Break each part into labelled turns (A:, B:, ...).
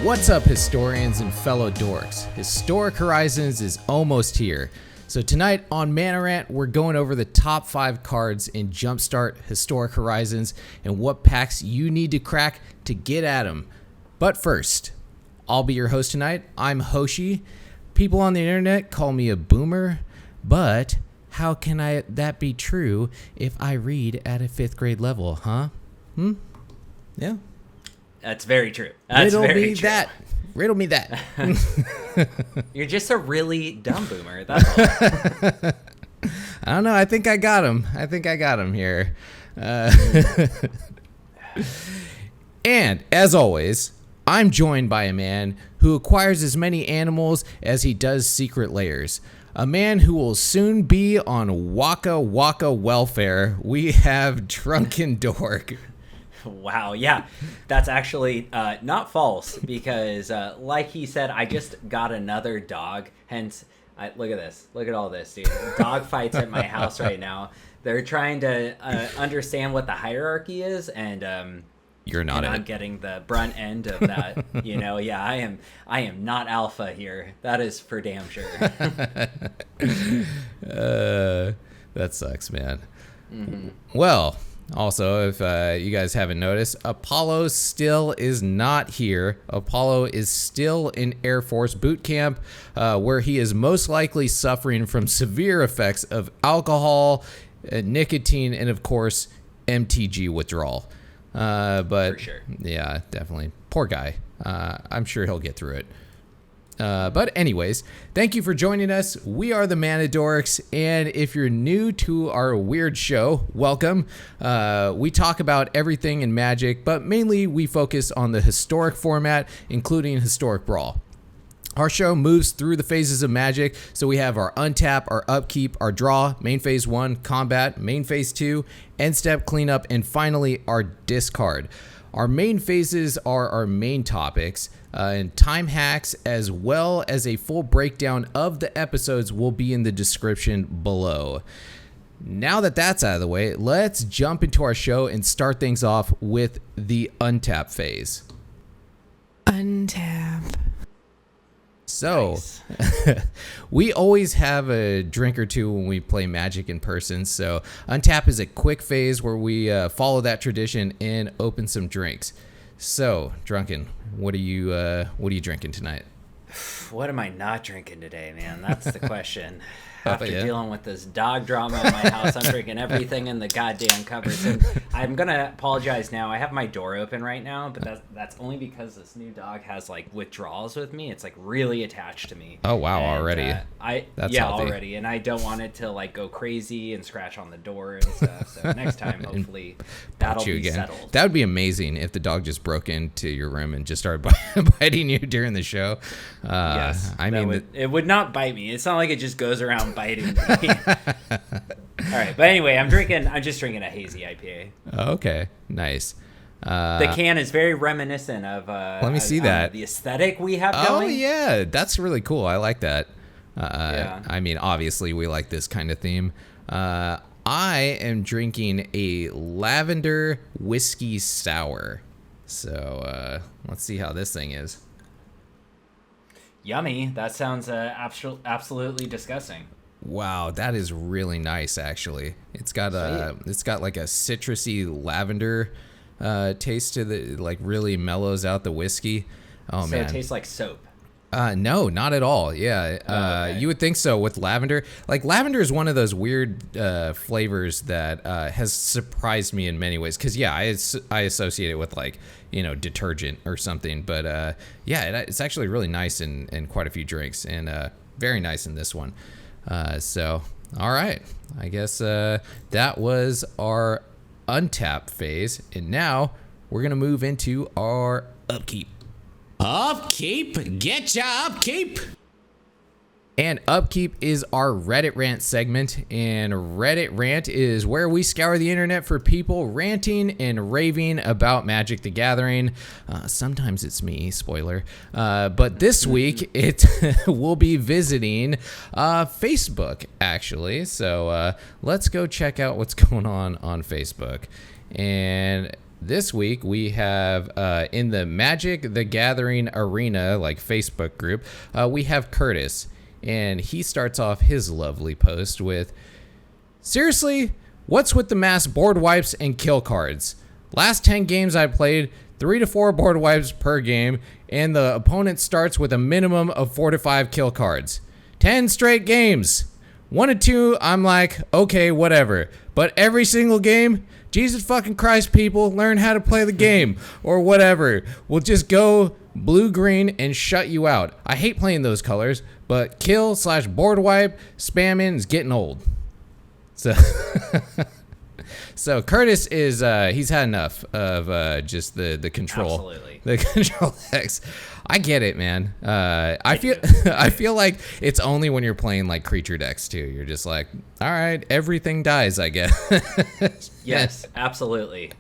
A: What's up, historians and fellow dorks? Historic Horizons is almost here. So tonight on Mana Rant, we're going over the top 5 cards in Jumpstart Historic Horizons and what packs you need to crack to get at them. But first, I'll be your host tonight. I'm Hoshi. People on the internet call me a boomer, but how can that be true if I read at a 5th grade level, huh? Yeah.
B: That's very true. That's very true.
A: Riddle me that.
B: You're just a really dumb boomer. That's all.
A: I don't know. I think I got him. Here. And as always, I'm joined by a man who acquires as many animals as he does secret layers. A man who will soon be on Waka Waka welfare. We have DrunkenDork.
B: Wow, yeah, that's actually not false because, like he said, I just got another dog. Hence, look at this. Look at all this, dude. Dog fights at my house right now. They're trying to understand what the hierarchy is, and
A: you're not.
B: I'm getting the brunt end of that. Yeah, I am not alpha here. That is for damn sure.
A: That sucks, man. Mm-hmm. Well. Also, if you guys haven't noticed, Apollo still is not here. Apollo is still in Air Force boot camp, where he is most likely suffering from severe effects of alcohol, nicotine, and of course, MTG withdrawal. But
B: for sure.
A: Yeah, definitely. Poor guy. I'm sure he'll get through it. But anyways, thank you for joining us. We are the Mana Dorks, and if you're new to our weird show, welcome. We talk about everything in Magic, but mainly we focus on the historic format, including Historic Brawl. Our show moves through the phases of Magic, so we have our Untap, our Upkeep, our Draw, Main Phase 1, Combat, Main Phase 2, End Step, Cleanup, and finally our Discard. Our main phases are our main topics, and time hacks as well as a full breakdown of the episodes will be in the description below. Now that that's out of the way, let's jump into our show and start things off with the Untap phase.
C: Untap.
A: So,
B: Nice.
A: We always have a drink or two when we play Magic in person. So, Untap is a quick phase where we follow that tradition and open some drinks. So, Drunken, what are you drinking tonight?
B: What am I not drinking today, man? That's the question. After
A: yeah.
B: dealing with this dog drama at my house, I'm drinking everything in the goddamn cupboards. And I'm gonna apologize now. I have my door open right now, but that's only because this new dog has like withdrawals with me. It's like really attached to me.
A: Oh wow,
B: and,
A: already. That's healthy.
B: Already. And I don't want it to like go crazy and scratch on the door and stuff. So next time, hopefully, that'll be settled.
A: That would be amazing if the dog just broke into your room and just started biting you during the show.
B: Yes, it would not bite me. It's not like it just goes around biting me. All right, but anyway, I'm just drinking a hazy IPA.
A: Okay, nice.
B: The can is very reminiscent of
A: let me see that
B: the aesthetic we have going.
A: Oh yeah, that's really cool. I like that.
B: Yeah.
A: I mean, obviously we like this kind of theme. I am drinking a lavender whiskey sour. So let's see how this thing is.
B: Yummy. That sounds absolutely disgusting.
A: Wow, that is really nice. Actually, it's got like a citrusy lavender taste to the, like really mellows out the whiskey. Oh
B: so
A: man,
B: it tastes like soap.
A: No, not at all. Yeah,
B: Okay.
A: You would think so with lavender. Like lavender is one of those weird flavors that has surprised me in many ways. Because yeah, I associate it with like detergent or something. But yeah, it's actually really nice in quite a few drinks, and very nice in this one. So all right, I guess that was our Untap phase, and now we're gonna move into our Upkeep.
C: Upkeep, get ya upkeep.
A: And Upkeep is our Reddit Rant segment, and Reddit Rant is where we scour the internet for people ranting and raving about Magic the Gathering. Sometimes it's me, spoiler. But this week, it will be visiting Facebook, actually. So let's go check out what's going on Facebook. And this week we have in the Magic the Gathering Arena, like Facebook group, we have Curtis. And he starts off his lovely post with, seriously, what's with the mass board wipes and kill cards? Last 10 games I played, 3 to 4 board wipes per game, and the opponent starts with a minimum of 4 to 5 kill cards. 10 straight games. 1 to 2, I'm like, okay, whatever. But every single game, Jesus fucking Christ, people, learn how to play the game. Or whatever. We'll just go blue-green and shut you out. I hate playing those colors, but kill/board wipe spamming is getting old. So... So Curtis is he's had enough of just the control.
B: Absolutely.
A: The control decks. I get it, man. I feel like it's only when you're playing like creature decks too. You're just like, all right, everything dies, I guess.
B: Yes, absolutely.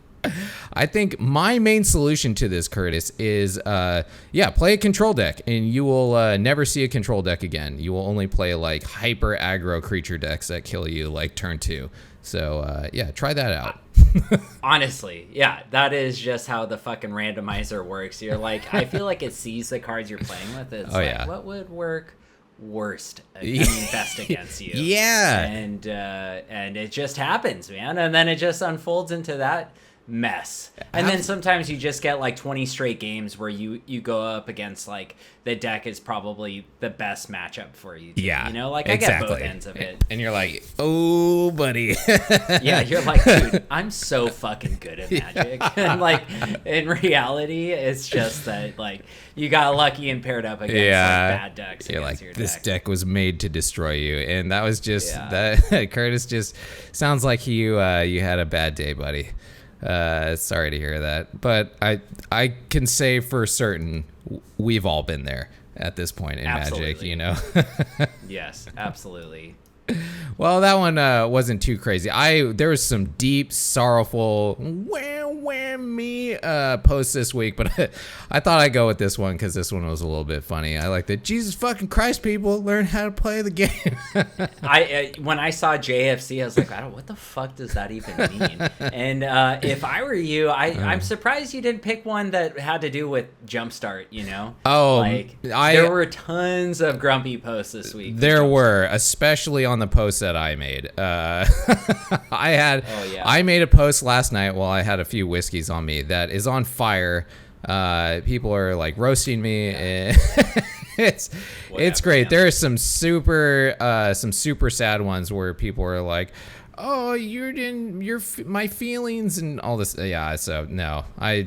A: I think my main solution to this, Curtis, is play a control deck, and you will never see a control deck again. You will only play like hyper aggro creature decks that kill you like turn 2. So try that out.
B: Honestly, yeah, that is just how the fucking randomizer works. You're like, I feel like it sees the cards you're playing with. It's what would work best against you?
A: Yeah,
B: and it just happens, man, and then it just unfolds into that mess. And then sometimes you just get like 20 straight games where you go up against like the deck is probably the best matchup for you too.
A: Yeah,
B: you know, like
A: exactly.
B: I get both ends of it,
A: and you're like, oh buddy.
B: Yeah, you're like, dude, I'm so fucking good at Magic. And like in reality it's just that like you got lucky and paired up against like, bad decks.
A: You're like,
B: your
A: this
B: deck.
A: deck was made to destroy you, and that was just that. Curtis just sounds like you had a bad day, buddy. Sorry to hear that, but I can say for certain we've all been there at this point in Magic, you know.
B: Yes, absolutely.
A: Well, that one wasn't too crazy. There was some deep, sorrowful me posts this week, but I thought I'd go with this one because this one was a little bit funny. I like that. Jesus fucking Christ, people, learn how to play the game.
B: When I saw JFC, I was like, what the fuck does that even mean? And if I were you, I'm surprised you didn't pick one that had to do with Jumpstart, you know?
A: Oh,
B: like there were tons of grumpy posts this week.
A: There were, especially on the post that I made. I made a post last night while I had a few whiskeys on me that is on fire. People are like roasting me. And it's great. There are some super sad ones where people are like, oh, my feelings and all this. Yeah, so no, I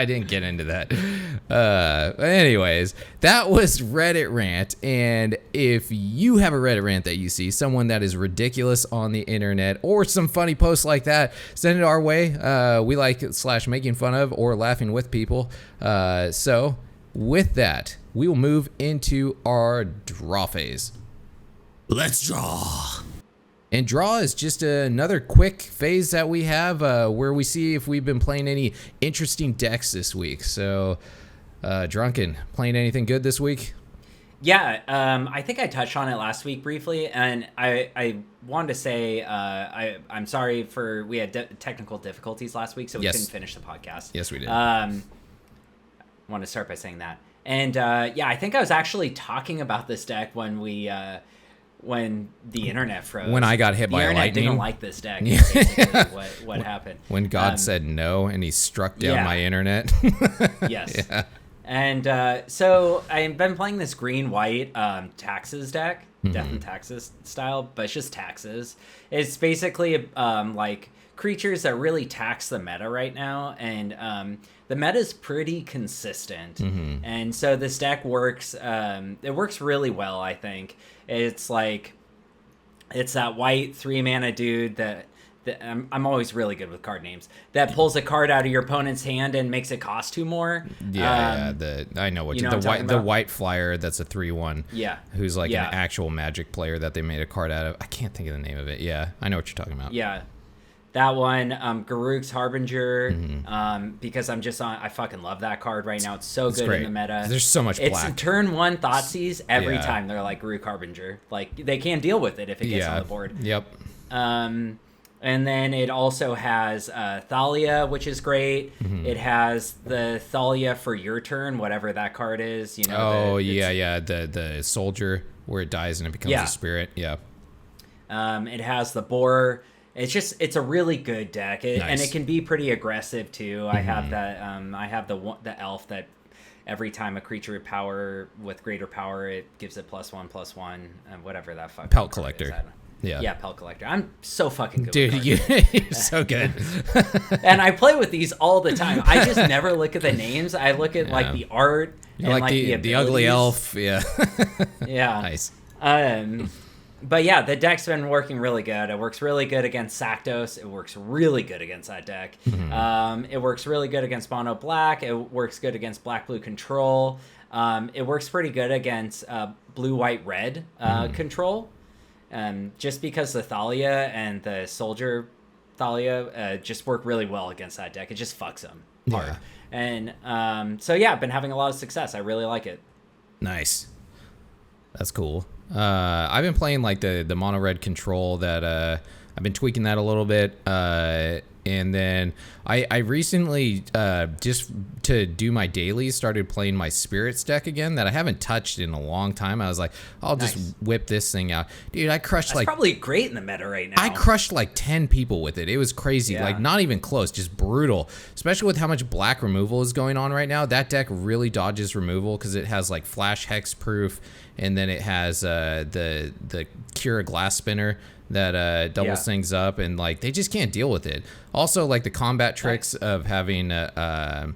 A: didn't get into that. Anyways, that was Reddit Rant. And if you have a Reddit rant that you see, someone that is ridiculous on the internet or some funny posts like that, send it our way. We like / making fun of or laughing with people. So with that, we will move into our draw phase.
C: Let's draw.
A: And draw is just another quick phase that we have where we see if we've been playing any interesting decks this week. So, Drunken, playing anything good this week?
B: Yeah, I think I touched on it last week briefly, and I wanted to say I'm sorry we had technical difficulties last week, so we couldn't finish the podcast.
A: Yes, we did.
B: I want to start by saying that. And I think I was actually talking about this deck when the internet froze.
A: When I got hit by lightning.
B: The internet didn't like this deck. Basically what happened.
A: When God said no and he struck down my internet.
B: Yes. Yeah. And so I've been playing this green-white taxes deck, Death and Taxes style, but it's just taxes. It's basically like creatures that really tax the meta right now, and the meta is pretty consistent. And so this deck works. It works really well, I think. It's like it's that white 3-mana dude that I'm always really good with card names, that pulls a card out of your opponent's hand and makes it cost 2 more.
A: I know what the white flyer that's a 3/1.
B: Yeah,
A: who's like an actual Magic player that they made a card out of. I can't think of the name of it. Yeah, I know what you're talking about.
B: Yeah, that one, Garruk's Harbinger, because I fucking love that card right now. It's so good in the meta.
A: There's so much black.
B: It's turn 1 Thoughtseize every time. They're like Garruk Harbinger. Like they can't deal with it if it gets on the board.
A: Yep.
B: And then it also has Thalia, which is great. It has the Thalia for your turn, whatever that card is. You know.
A: The soldier where it dies and it becomes a spirit. Yeah.
B: It has the boar. It's a really good deck, and it can be pretty aggressive too. I have that. I have the elf that every time a creature with greater power, it gives it +1/+1, whatever that fucking
A: Pelt Collector.
B: Yeah, Pelt Collector. I'm so fucking good.
A: Dude, you're so good.
B: And I play with these all the time. I just never look at the names. I look at like the art and like the
A: ugly elf. Yeah.
B: Yeah.
A: Nice.
B: But yeah, the deck's been working really good. It works really good against Saktos. It works really good against that deck. It works really good against Mono Black. It works good against Black-Blue Control. It works pretty good against Blue-White-Red Control. Just because the Thalia and the Soldier Thalia just work really well against that deck. It just fucks them hard. And so yeah, I've been having a lot of success. I really like it.
A: Nice. That's cool. I've been playing like the mono red control that I've been tweaking that a little bit. And then I recently, just to do my dailies, started playing my spirits deck again that I haven't touched in a long time. I was like, I'll just whip this thing out. Dude, I crushed
B: That's probably great in the meta right now.
A: I crushed like 10 people with it. It was crazy. Like not even close, just brutal. Especially with how much black removal is going on right now. That deck really dodges removal because it has like flash hex proof, and then it has the Cura Glass Spinner that doubles things up, and like they just can't deal with it. Also, like the combat tricks of having the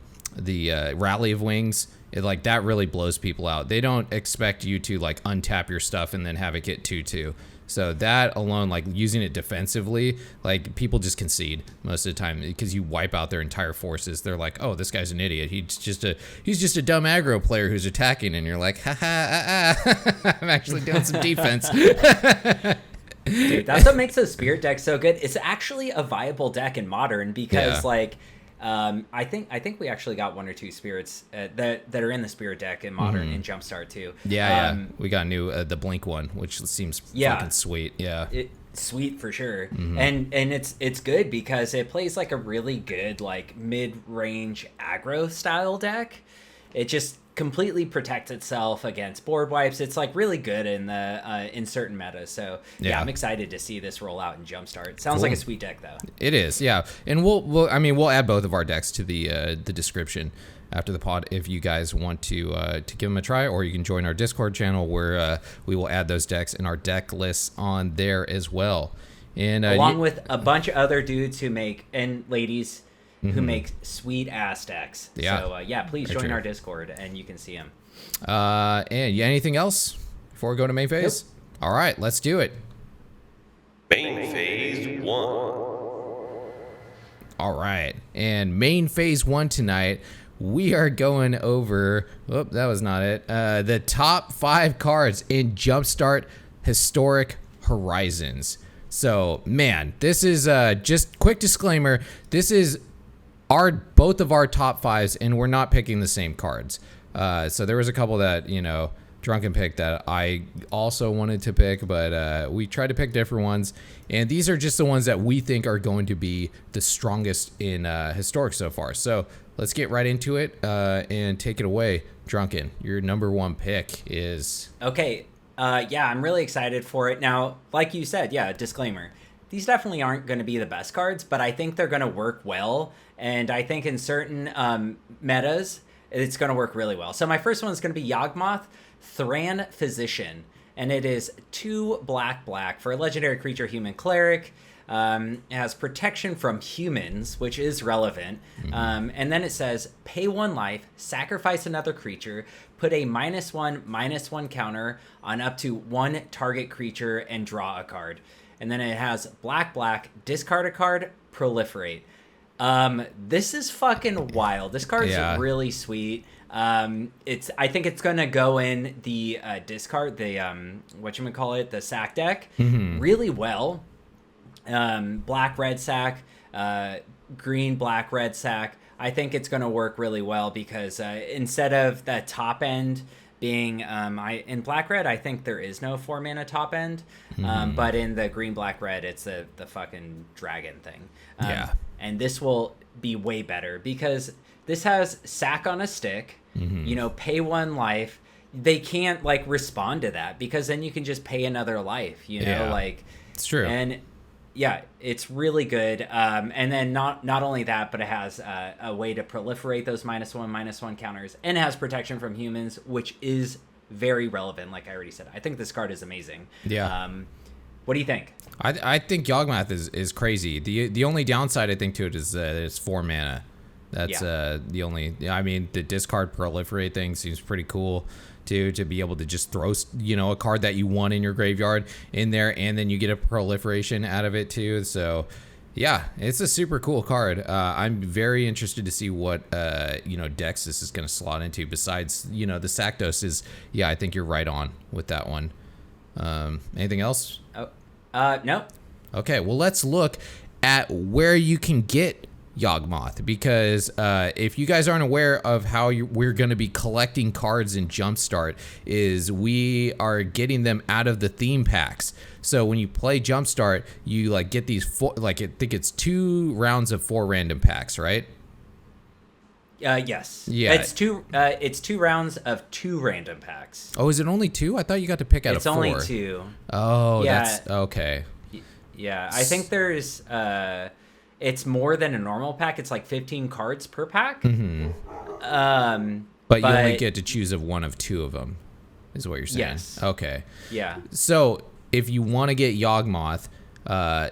A: Rally of Wings, it like that really blows people out. They don't expect you to like untap your stuff and then have it get 2/2. So that alone, like using it defensively, like people just concede most of the time because you wipe out their entire forces. They're like, oh, this guy's an idiot. He's just a dumb aggro player who's attacking, and you're like, I'm actually doing some defense.
B: Dude, that's what makes the spirit deck so good. It's actually a viable deck in Modern because I think we actually got 1 or 2 spirits that are in the spirit deck in Modern in Jumpstart too.
A: We got new the Blink one, which seems fucking sweet.
B: Sweet for sure. And it's good because it plays like a really good like mid-range aggro style deck. It just completely protects itself against board wipes. It's like really good in the in certain metas. So yeah, I'm excited to see this roll out in Jumpstart. Sounds like a sweet deck though.
A: It is, yeah. And we'll add both of our decks to the description after the pod if you guys want to give them a try, or you can join our Discord channel where we will add those decks and our deck lists on there as well. And
B: along with a bunch of other dudes and ladies who make sweet ass decks. So please join our Discord and you can see them.
A: And anything else before we go to main phase? Nope. All right, let's do it.
D: Main phase 1.
A: All right, and main phase 1 tonight, we are going over. Oh, that was not it. The top 5 cards in Jumpstart Historic Horizons. So, man, this is just quick disclaimer. This is both of our top 5s, and we're not picking the same cards. So there was a couple that Drunken picked that I also wanted to pick, but we tried to pick different ones, and these are just the ones that we think are going to be the strongest in Historic so far. So let's get right into it and take it away. Drunken, your number 1 pick is
B: okay. I'm really excited for it. Now, like you said, disclaimer, these definitely aren't going to be the best cards, but I think they're going to work well. And I think in certain metas, it's going to work really well. So my first one is going to be Yawgmoth, Thran Physician. And it is 2 black for a legendary creature, human cleric. It has protection from humans, which is relevant. And then it says, pay 1 life, sacrifice another creature, put a -1/-1 counter on up to 1 target creature, and draw a card. And then it has black, discard a card, proliferate. This is fucking wild. This card's really sweet. I think it's gonna go in the discard, the the sack deck really well. Black red sack, green black red sack. I think it's gonna work really well because instead of that top end being in black red, I think there is no 4 mana top end, but in the green black red, it's the fucking dragon thing. And this will be way better because this has sack on a stick. You know, pay 1 life. They can't like respond to that because then you can just pay another life. You know, like
A: it's true.
B: And yeah, it's really good. And then not only that, but it has a way to proliferate those -1/-1 counters, and it has protection from humans, which is very relevant. Like I already said, I think this card is amazing.
A: Yeah.
B: What do you think?
A: I think Yawgmoth is crazy. The only downside I think to it is that it's 4 mana. That's the only. I mean, the discard proliferate thing seems pretty cool too, to be able to just throw, you know, a card that you want in your graveyard in there, and then you get a proliferation out of it too. So yeah, it's a super cool card. I'm very interested to see what you know, decks this is going to slot into. Besides, you know, the Sakdos is, I think you're right on with that one. Anything else?
B: No.
A: Okay, well, let's look at where you can get Yawgmoth, because if you guys aren't aware of how we're going to be collecting cards in Jumpstart, is we are getting them out of the theme packs. So when you play Jumpstart, you like get these I think it's 2 rounds of 4 random packs, right?
B: Yes.
A: Yeah.
B: It's 2 rounds of 2 random packs.
A: Oh, is it only 2? I thought you got to pick out of 4.
B: It's only 2.
A: Oh,
B: yeah.
A: That's okay.
B: Yeah, I think there's it's more than a normal pack. It's like 15 cards per pack.
A: But you only get to choose of one of 2 of them, is what you're saying.
B: Yes.
A: Okay.
B: Yeah.
A: So if you want to get Yawgmoth,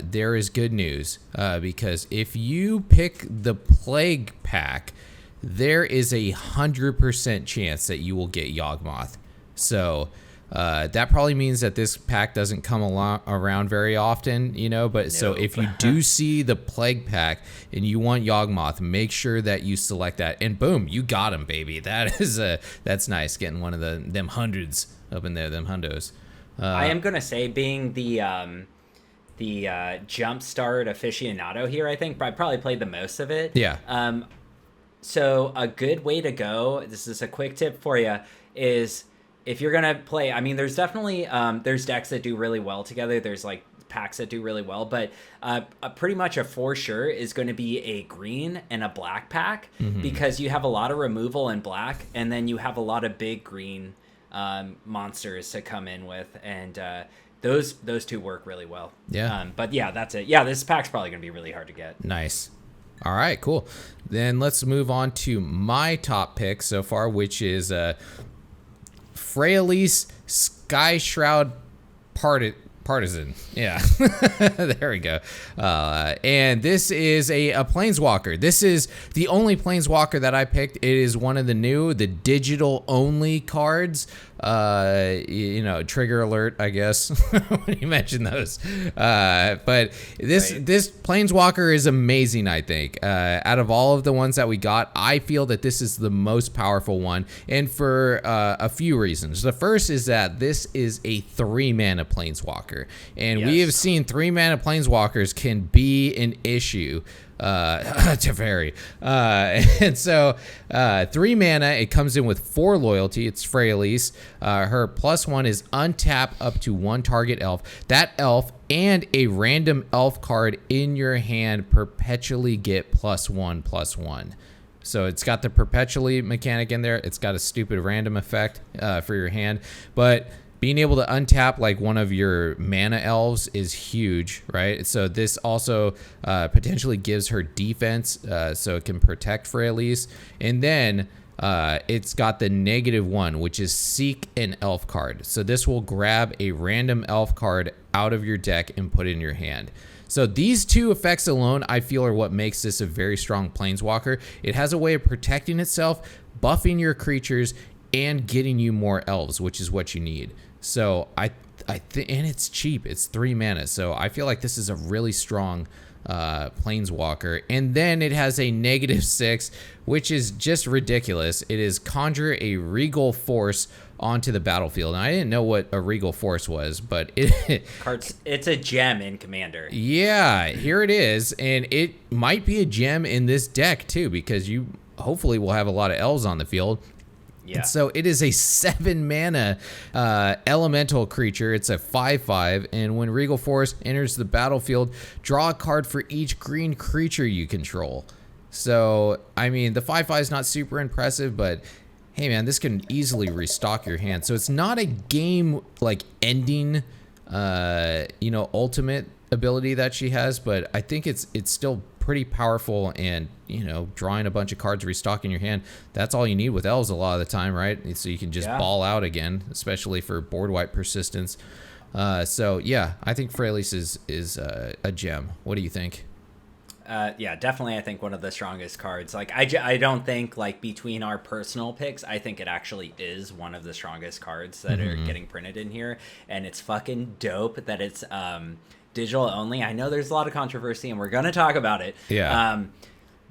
A: there is good news, because if you pick the Plague pack, there is 100% chance that you will get Yawgmoth. So that probably means that this pack doesn't come around very often, you know, but so if you do see the Plague pack and you want Yawgmoth, make sure that you select that, and boom, you got him, baby. That is that's nice, getting one of them hundreds up in there, them hundos.
B: I am gonna say, being the Jumpstart aficionado here, I think I probably played the most of it.
A: Yeah.
B: So a good way to go, this is a quick tip for you, is if you're gonna play, I mean, there's definitely there's decks that do really well together. There's like packs that do really well, but pretty much a for sure is going to be a green and a black pack, because you have a lot of removal in black, and then you have a lot of big green monsters to come in with, and those 2 work really well.
A: Yeah.
B: But yeah, that's it. Yeah, this pack's probably gonna be really hard to get.
A: Nice. All right, cool. Then let's move on to my top pick so far, which is Freyalise Sky Shroud Partisan. Yeah. There we go. And this is a Planeswalker. This is the only Planeswalker that I picked. It is one of the digital only cards. You know, trigger alert, I guess, when you mention those. But this Planeswalker is amazing, I think. Out of all of the ones that we got, I feel that this is the most powerful one, and for a few reasons. The first is that this is a 3-mana Planeswalker, and we have seen 3-mana Planeswalkers can be an issue. To vary. And so 3 mana, it comes in with 4 loyalty. It's Freyalise. Her +1 is untap up to 1 target elf. That elf and a random elf card in your hand perpetually get +1/+1. So it's got the perpetually mechanic in there. It's got a stupid random effect for your hand, but being able to untap like one of your mana elves is huge, right? So this also potentially gives her defense, so it can protect Freyalise. And then it's got the -1, which is seek an elf card. So this will grab a random elf card out of your deck and put it in your hand. So these 2 effects alone, I feel, are what makes this a very strong Planeswalker. It has a way of protecting itself, buffing your creatures, and getting you more elves, which is what you need. So I think, and it's cheap. It's 3 mana. So I feel like this is a really strong Planeswalker. And then it has a -6, which is just ridiculous. It is conjure a Regal Force onto the battlefield. And I didn't know what a Regal Force was, but
B: it's a gem in Commander.
A: Yeah, here it is. And it might be a gem in this deck too, because you hopefully will have a lot of elves on the field.
B: Yeah.
A: So it is a 7 mana elemental creature. It's a 5/5, and when Regal Force enters the battlefield, draw a card for each green creature you control. So, I mean, the 5/5 is not super impressive, but hey man, this can easily restock your hand. So it's not a game like ending, ultimate ability that she has, but I think it's still pretty powerful, and drawing a bunch of cards, restocking your hand, that's all you need with elves a lot of the time, right? So you can just ball out again, especially for board wipe persistence. So yeah, I think Freyalise is a gem. What do you think?
B: Yeah, definitely. I think one of the strongest cards. Like, I don't think, like, between our personal picks, I think it actually is one of the strongest cards that are getting printed in here, and it's fucking dope that it's digital only. I know there's a lot of controversy, and we're gonna talk about it.
A: Yeah.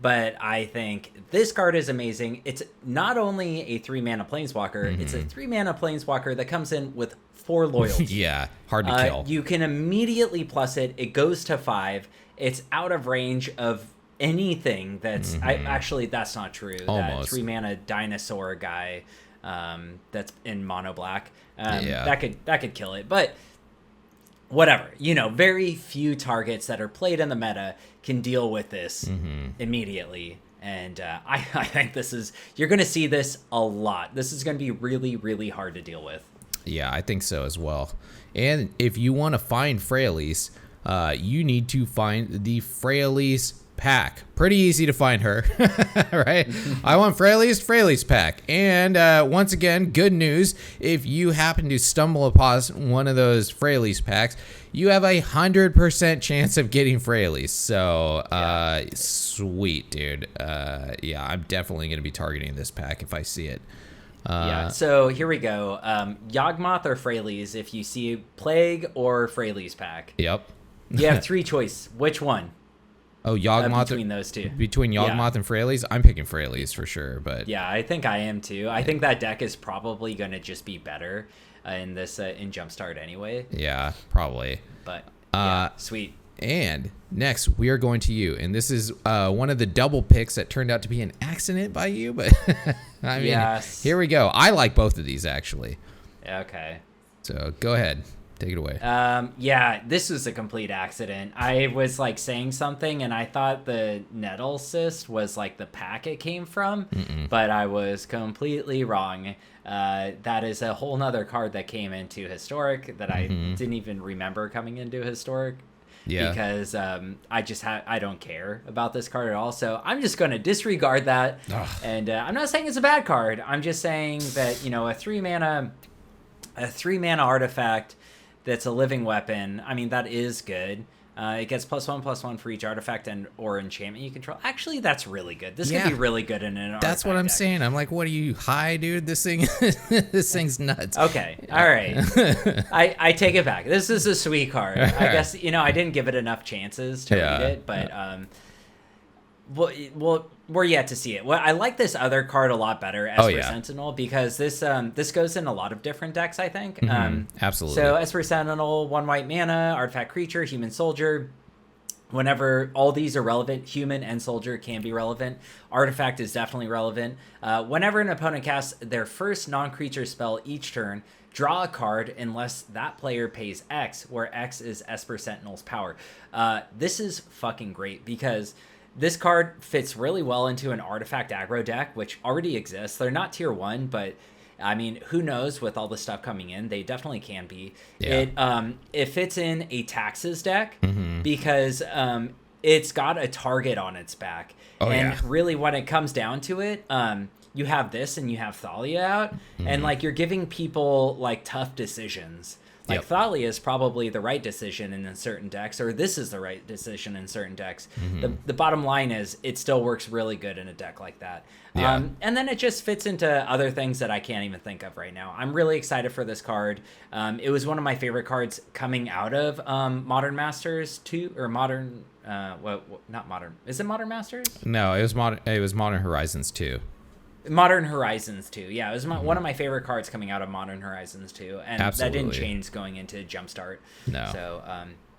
B: But I think this card is amazing. It's not only a 3-mana Planeswalker, it's a 3-mana Planeswalker that comes in with 4 loyalty.
A: Yeah, hard to kill.
B: You can immediately plus it. It goes to 5. It's out of range of anything that's... actually, that's not true.
A: Almost.
B: That 3-mana dinosaur guy that's in mono black, that could kill it. But whatever. Very few targets that are played in the meta can deal with this immediately. And I think you're going to see this a lot. This is going to be really, really hard to deal with.
A: Yeah, I think so as well. And if you want to find Freyalise, you need to find the Freyalise pack. Pretty easy to find her, right? I want Freyalise pack. And once again, good news. If you happen to stumble upon one of those Freyalise packs, you have 100% chance of getting Freyalise. So, sweet, dude. Yeah, I'm definitely going to be targeting this pack if I see it.
B: So here we go. Yawgmoth or Freyalise, if you see Plague or Freyalise pack.
A: Yep.
B: You have 3 choice. Which one?
A: Oh, Yawgmoth
B: between those two.
A: Between Yawgmoth and Freyalise, I'm picking Freyalise for sure. But
B: yeah, I think I am too. I think that deck is probably going to just be better in this in Jumpstart anyway.
A: Yeah, probably.
B: But sweet.
A: And next we are going to you, and this is one of the double picks that turned out to be an accident by you. But I mean, here we go. I like both of these actually.
B: Okay.
A: So go ahead. Take it away.
B: Yeah, this was a complete accident. I was like saying something and I thought the Nettle Cyst was like the pack it came from, but I was completely wrong. That is a whole nother card that came into Historic that I didn't even remember coming into Historic. Yeah. Because I don't care about this card at all. So I'm just going to disregard that. Ugh. And I'm not saying it's a bad card. I'm just saying that, a 3-mana artifact that's a living weapon. I mean, that is good. It gets +1/+1 for each artifact and or enchantment you control. Actually, that's really good. This could be really good in an artifact.
A: That's what I'm saying. I'm like, what are you high, dude? This thing's nuts.
B: Okay, all right. I take it back. This is a sweet card. I guess I didn't give it enough chances to read it, but well, we're yet to see it. Well, I like this other card a lot better, Esper Sentinel, because this goes in a lot of different decks, I think.
A: Absolutely.
B: So Esper Sentinel, 1 white mana, artifact creature, human soldier. Whenever all these are relevant, human and soldier can be relevant. Artifact is definitely relevant. Whenever an opponent casts their first non-creature spell each turn, draw a card unless that player pays X, where X is Esper Sentinel's power. This is fucking great because this card fits really well into an artifact aggro deck, which already exists. They're not tier 1, but I mean, who knows with all the stuff coming in? They definitely can be. Yeah. It fits in a taxes deck because it's got a target on its back. Really when it comes down to it, you have this and you have Thalia out, and like you're giving people like tough decisions. Like Thalia is probably the right decision in certain decks, or this is the right decision in certain decks. The bottom line is it still works really good in a deck like that. And then it just fits into other things that I can't even think of right now. I'm really excited for this card. It was one of my favorite cards coming out of Modern Masters 2, or Modern... not Modern... Is it Modern Masters?
A: No, it was Modern Horizons 2.
B: Modern Horizons 2. Yeah, it was one of my favorite cards coming out of Modern Horizons 2. And that didn't change going into Jumpstart. No. So,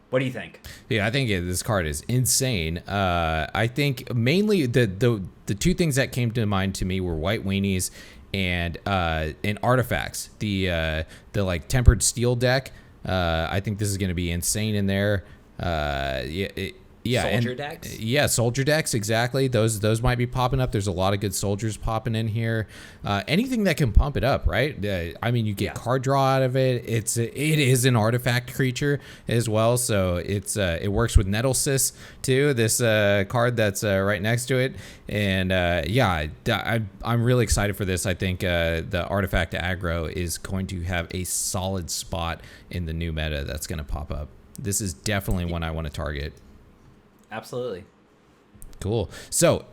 B: what do you think?
A: Yeah, I think this card is insane. I think mainly the 2 things that came to mind to me were White Weenies and artifacts. The like tempered steel deck. I think this is going to be insane in there.
B: Soldier decks?
A: Yeah, soldier decks, exactly. Those might be popping up. There's a lot of good soldiers popping in here. Anything that can pump it up, right? I mean, you get card draw out of it. It is an artifact creature as well, so it works with Nettlesis too. This card that's right next to it, and I'm really excited for this. I think the artifact aggro is going to have a solid spot in the new meta that's going to pop up. This is definitely one I want to target.
B: Absolutely.
A: Cool. So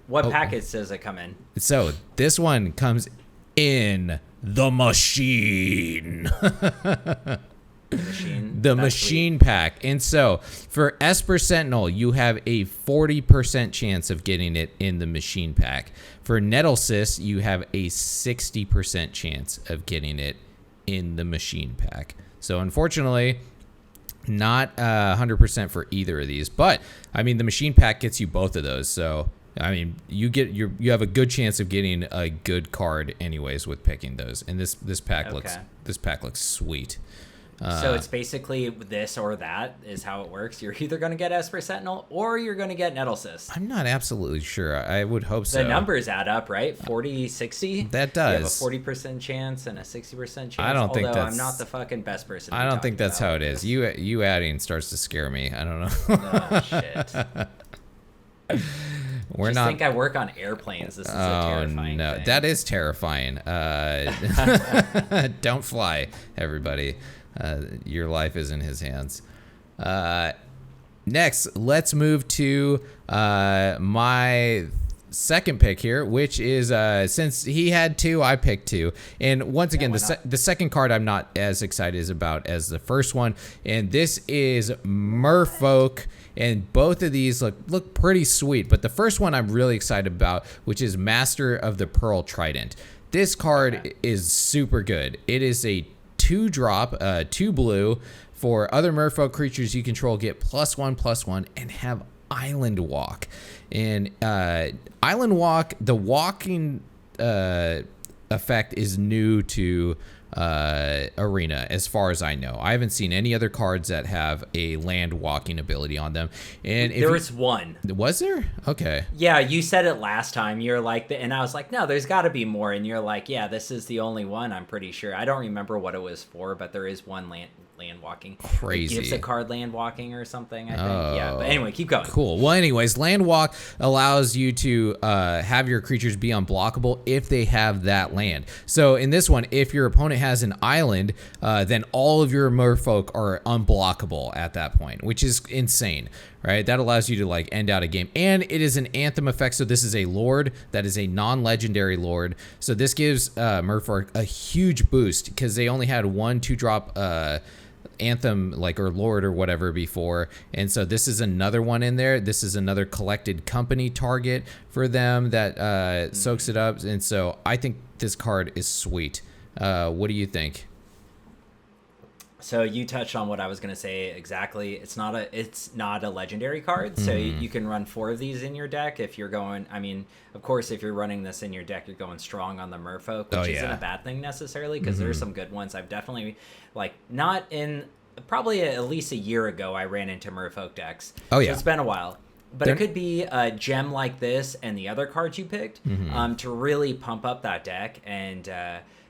B: what package does it come in?
A: So this one comes in the machine. The machine pack. And so for Esper Sentinel, you have a 40% chance of getting it in the machine pack. For Nettlesis, you have a 60% chance of getting it in the machine pack. So unfortunately, not 100% for either of these, but I mean the machine pack gets you both of those. So I mean you have a good chance of getting a good card anyways with picking those. And this pack looks sweet.
B: So it's basically this or that is how it works. You're either going to get Esper Sentinel or you're going to get Nettlesis.
A: I'm not absolutely sure. I would hope so.
B: The numbers add up, right? 40, 60?
A: That does.
B: You have a 40% chance and a 60% chance.
A: I don't think that's...
B: I'm not the fucking best person.
A: I don't think that's how it is. You adding starts to scare me. I don't know.
B: Oh, shit. Think I work on airplanes. This is a terrifying thing.
A: That is terrifying. Don't fly, everybody. Your life is in his hands. Next, let's move to my second pick here, which is since he had two, I picked two. And once again, the second card I'm not as excited about as the first one. And this is Merfolk. And both of these look pretty sweet. But the first one I'm really excited about, which is Master of the Pearl Trident. This card is super good. It is a 2-drop, 2 blue. For other Merfolk creatures you control, get +1/+1 and have Island Walk. And Island Walk, the walking effect is new to Arena as far as I know. I haven't seen any other cards that have a land walking ability on them. And
B: there was one.
A: Was there? Okay.
B: Yeah, you said it last time. You're like, and I was like, no, there's got to be more. And you're like, yeah, this is the only one. I'm pretty sure. I don't remember what it was for, but there is one land walking.
A: Crazy.
B: It gives a card land walking or something, I think. Yeah, but anyway, keep going.
A: Cool. Well, anyways, land walk allows you to have your creatures be unblockable if they have that land. So in this one, if your opponent has an island, then all of your Merfolk are unblockable at that point, which is insane, right? That allows you to like end out a game. And it is an Anthem effect, so this is a Lord that is a non-legendary Lord. So this gives Merfolk a huge boost because they only had 1 2-drop Anthem or Lord or whatever before, and so this is another one in there. This is another collected company target for them that soaks it up, and so I think this card is sweet. What do you think?
B: So you touched on what I was going to say exactly. It's not a legendary card, so you can run 4 of these in your deck if you're going. I mean, of course, if you're running this in your deck, you're going strong on the Merfolk, which isn't a bad thing necessarily because there's some good ones. I've definitely probably at least a year ago I ran into Merfolk decks. Oh yeah, so it's been a while. But it could be a gem like this and the other cards you picked to really pump up that deck. And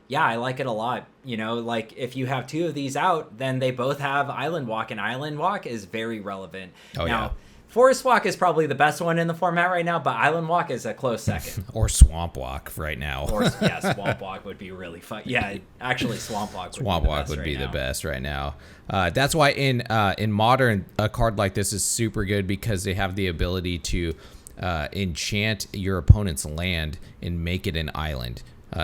B: yeah, I like it a lot. You know, like if you have 2 of these out, then they both have Island Walk, and Island Walk is very relevant. Now, Forest Walk is probably the best one in the format right now, but Island Walk is a close second.
A: Or Swamp Walk right now.
B: Swamp Walk would be really fun. Yeah, actually, Swamp Walk would be the best right now. That's why in Modern, a card like this is super good because they have the ability to enchant your opponent's land and make it an island.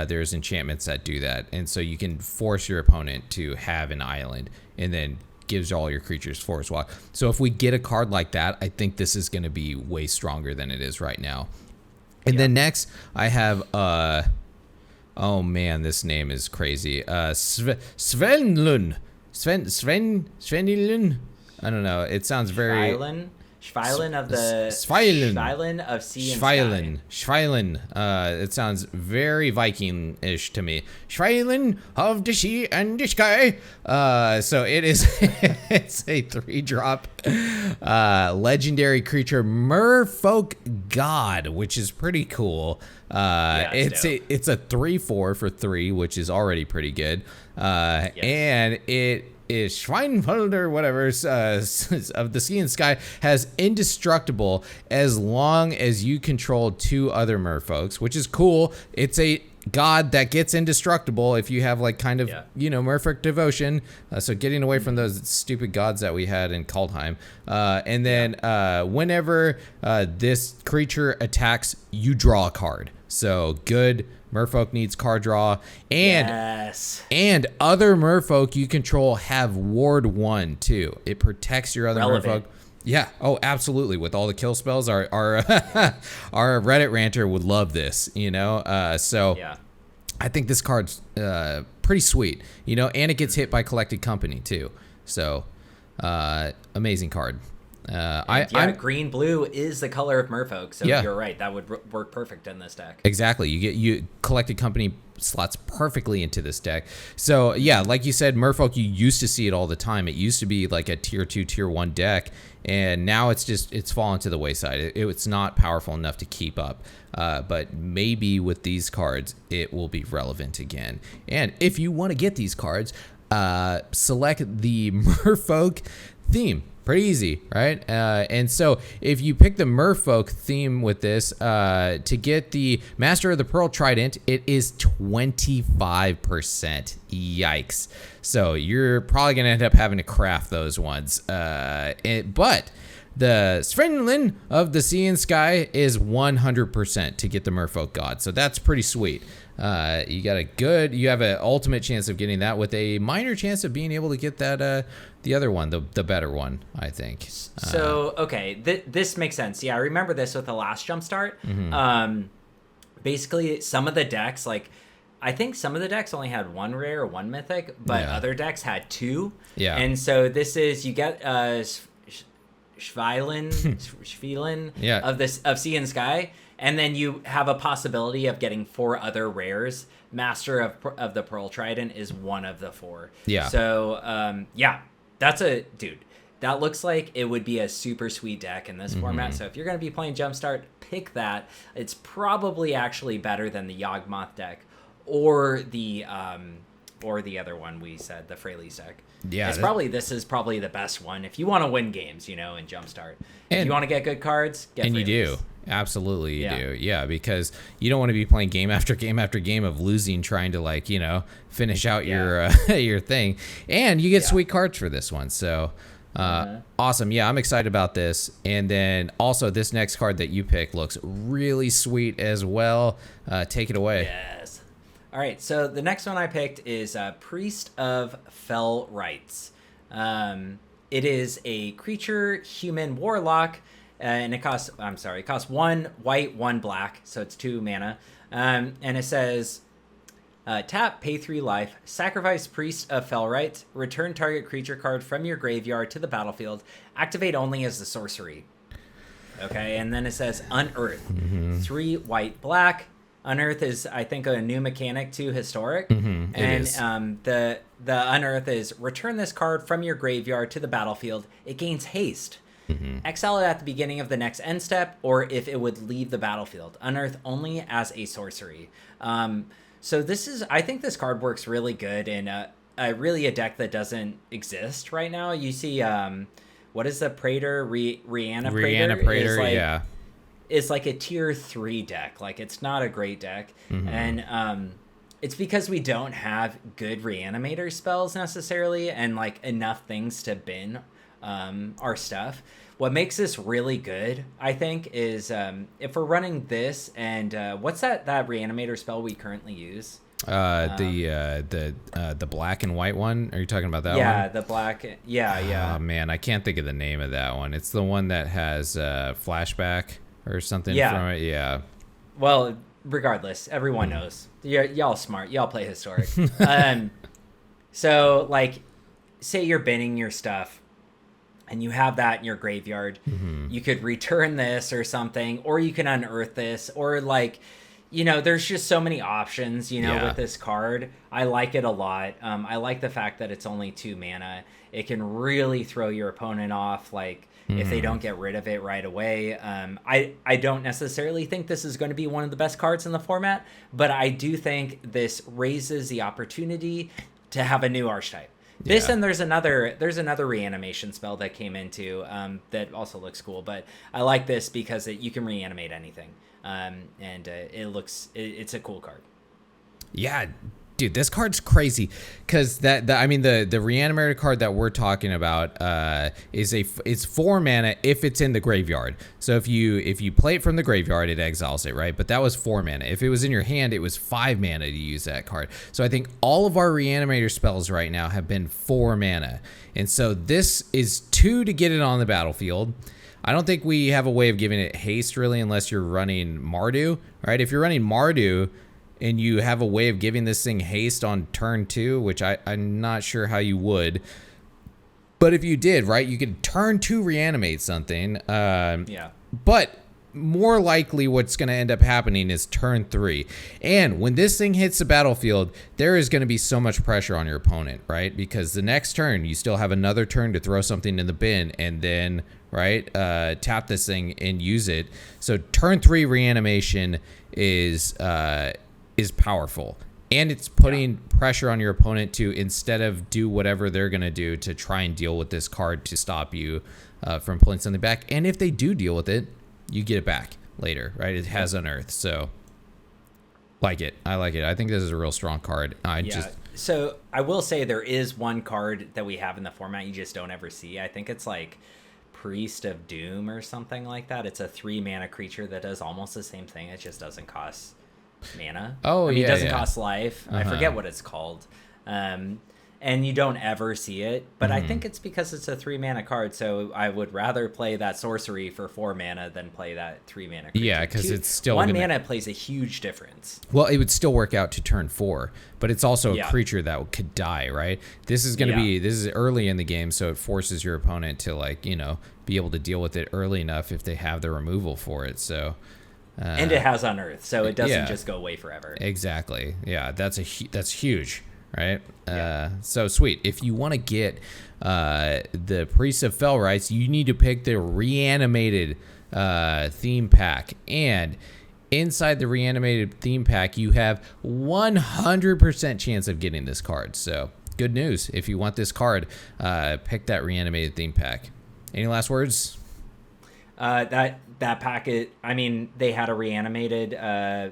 B: There's enchantments that do that, and so you can force your opponent to have an island, and then gives all your creatures Forest Walk. So if we get a card like that, I think this is going to be way stronger than it is right now. And then next, I have oh man, this name is crazy. Svenlun. Svenilun. I don't know. It sounds very Schweilen of the
A: Schweilen.
B: Schweilen of Sea and Sky.
A: Schweilen. It sounds very Viking-ish to me. Schweilen of the sea and the sky. So it is. It's a 3-drop legendary creature, Merfolk God, which is pretty cool. It's a 3/4 for 3, which is already pretty good. And it is Schweinfelder, whatever, of the Sea and Sky, has indestructible as long as you control 2 other merfolks, which is cool. It's a god that gets indestructible if you have like kind of, merfolk devotion. So getting away from those stupid gods that we had in Kaldheim. And then whenever this creature attacks, you draw a card. So good. Merfolk needs card draw, and other Merfolk you control have Ward 1 too. It protects your other Merfolk. Yeah. Oh, absolutely. With all the kill spells, our our Reddit ranter would love this. I think this card's pretty sweet. And it gets hit by Collected Company too. So amazing card.
B: Green blue is the color of Merfolk, so you're right. That would work perfect in this deck.
A: Exactly. You Collected Company slots perfectly into this deck. So yeah, like you said, Merfolk, you used to see it all the time. It used to be like a tier 2, tier 1 deck, and now it's fallen to the wayside. It's not powerful enough to keep up. But maybe with these cards, it will be relevant again. And if you want to get these cards, select the Merfolk theme. Pretty easy, right? And so if you pick the Merfolk theme with this, to get the Master of the Pearl Trident, it is 25%. Yikes. So you're probably going to end up having to craft those ones. But the Svenlin of the Sea and Sky is 100% to get the Merfolk God. So that's pretty sweet. You have an ultimate chance of getting that with a minor chance of being able to get that, the other one, the better one, I think.
B: So, okay, this makes sense. Yeah, I remember this with the last Jumpstart.
A: Mm-hmm.
B: Basically, some of the decks, I think some of the decks only had 1 rare or 1 mythic, but other decks had 2.
A: Yeah.
B: And so this is, you get Schweilen of Sea and Sky, and then you have a possibility of getting 4 other rares. Master of the Pearl Trident is one of the 4.
A: Yeah.
B: So, that looks like it would be a super sweet deck in this format. So if you're going to be playing Jumpstart, pick that. It's probably actually better than the Yawgmoth deck or the other one we said, the Freyleys deck.
A: Yeah,
B: this is probably the best one if you want to win games, in Jumpstart. If you want to get good cards, get Freyleys.
A: You do. Absolutely you do. Yeah, because you don't want to be playing game after game after game of losing, trying to finish out your your thing. And you get sweet cards for this one. So awesome. Yeah, I'm excited about this. And then also this next card that you pick looks really sweet as well. Take it away.
B: Yes. All right, so the next one I picked is Priest of Fell Rites. It is a creature, human warlock, and it costs 1 white, 1 black, so it's 2 mana. And it says, tap, pay 3 life, sacrifice Priest of Fell Rites, return target creature card from your graveyard to the battlefield, activate only as the sorcery. Okay, and then it says Unearth, 3 white, black. Unearth is, I think, a new mechanic to Historic. And the Unearth is return this card from your graveyard to the battlefield. It gains haste. Exile it at the beginning of the next end step, or if it would leave the battlefield. Unearth only as a sorcery. So I think this card works really good in really a deck that doesn't exist right now. You see, what is the Praetor? Rihanna Praetor? Is like a tier 3 deck. It's not a great deck. And it's because we don't have good reanimator spells necessarily and enough things to bin our stuff. What makes this really good, I think, is if we're running this and what's that reanimator spell we currently use?
A: The black and white one. Are you talking about that one?
B: Yeah, the black. Yeah.
A: Oh man, I can't think of the name of that one. It's the one that has flashback or something from it. Yeah.
B: Well, regardless, everyone knows. Y'all smart. Y'all play Historic. So say you're binning your stuff and you have that in your graveyard, you could return this or something, or you can unearth this, or like, you know, there's just so many options, you know, with this card. I like it a lot. I like the fact that it's only 2 mana. It can really throw your opponent off, like, if they don't get rid of it right away. I don't necessarily think this is going to be one of the best cards in the format, but I do think this raises the opportunity to have a new archetype. This and there's another reanimation spell that came into that also looks cool, but I like this because you can reanimate anything, and it's a cool card.
A: Yeah, dude, this card's crazy because the reanimator card that we're talking about it's 4 mana if it's in the graveyard. So if you play it from the graveyard, it exiles it, right? But that was 4 mana. If it was in your hand, it was 5 mana to use that card. So I think all of our reanimator spells right now have been 4 mana, and so this is 2 to get it on the battlefield. I don't think we have a way of giving it haste really, unless you're running Mardu, right? If you're running Mardu and you have a way of giving this thing haste on turn 2, which I'm not sure how you would. But if you did, right, you could turn 2 reanimate something. But more likely what's going to end up happening is turn 3. And when this thing hits the battlefield, there is going to be so much pressure on your opponent, right? Because the next turn, you still have another turn to throw something in the bin and then, right, tap this thing and use it. So turn 3 reanimation is powerful, and it's putting pressure on your opponent to, instead of do whatever they're going to do to try and deal with this card to stop you from pulling something back. And if they do deal with it, you get it back later, right? It has unearth. So I like it. I think this is a real strong card.
B: So I will say there is one card that we have in the format you just don't ever see. I think it's like Priest of Doom or something like that. It's a 3 mana creature that does almost the same thing. It just doesn't cost mana. It doesn't cost life. I forget what it's called, and you don't ever see it, but I think it's because it's a 3 mana card, so I would rather play that sorcery for 4 mana than play that 3 mana creature.
A: Because it's still
B: 1 mana plays a huge difference.
A: Well, it would still work out to turn 4, but it's also a creature that could die, right? This is going to be, this is early in the game, so it forces your opponent to, like, you know, be able to deal with it early enough if they have the removal for it. So
B: and it has unearth, so it doesn't just go away forever.
A: Exactly. Yeah, that's huge, right? So sweet. If you want to get the Priest of Fellrights, you need to pick the reanimated theme pack, and inside the reanimated theme pack, you have 100% chance of getting this card. So good news. If you want this card, pick that reanimated theme pack. Any last words?
B: That packet, I mean, they had a reanimated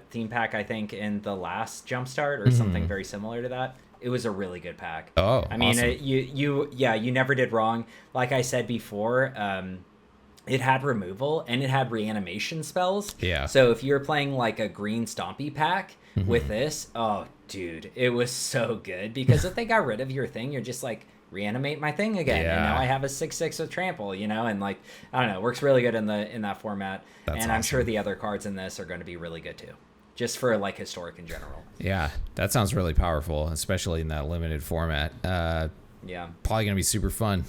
B: theme pack, I think, in the last Jumpstart or something very similar to that. It was a really good pack.
A: Oh,
B: I mean,
A: awesome.
B: You never did wrong. Like I said before, it had removal and it had reanimation spells.
A: Yeah.
B: So if you're playing like a green Stompy pack with this, oh, dude, it was so good, because if they got rid of your thing, you're just like, reanimate my thing again, and now I have a 6/6 with trample, you know, and like, I don't know, it works really good in that format.
A: That's
B: and
A: awesome.
B: I'm sure the other cards in this are going to be really good too, just for like historic in general.
A: Yeah, that sounds really powerful, especially in that limited format. Probably gonna be super fun.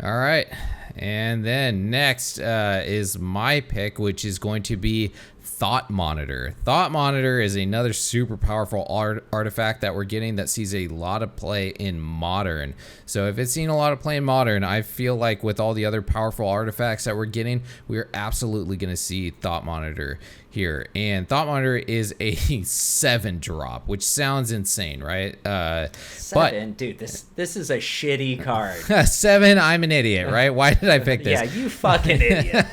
A: All right, and then next is my pick, which is going to be Thought Monitor. Thought Monitor is another super powerful artifact that we're getting that sees a lot of play in Modern. So if it's seen a lot of play in Modern, I feel like with all the other powerful artifacts that we're getting, we're absolutely going to see Thought Monitor here. And Thought Monitor is a 7-drop, which sounds insane, right?
B: 7? Dude, this is a shitty card.
A: 7, I'm an idiot, right? Why did I pick this?
B: Yeah, you fucking idiot.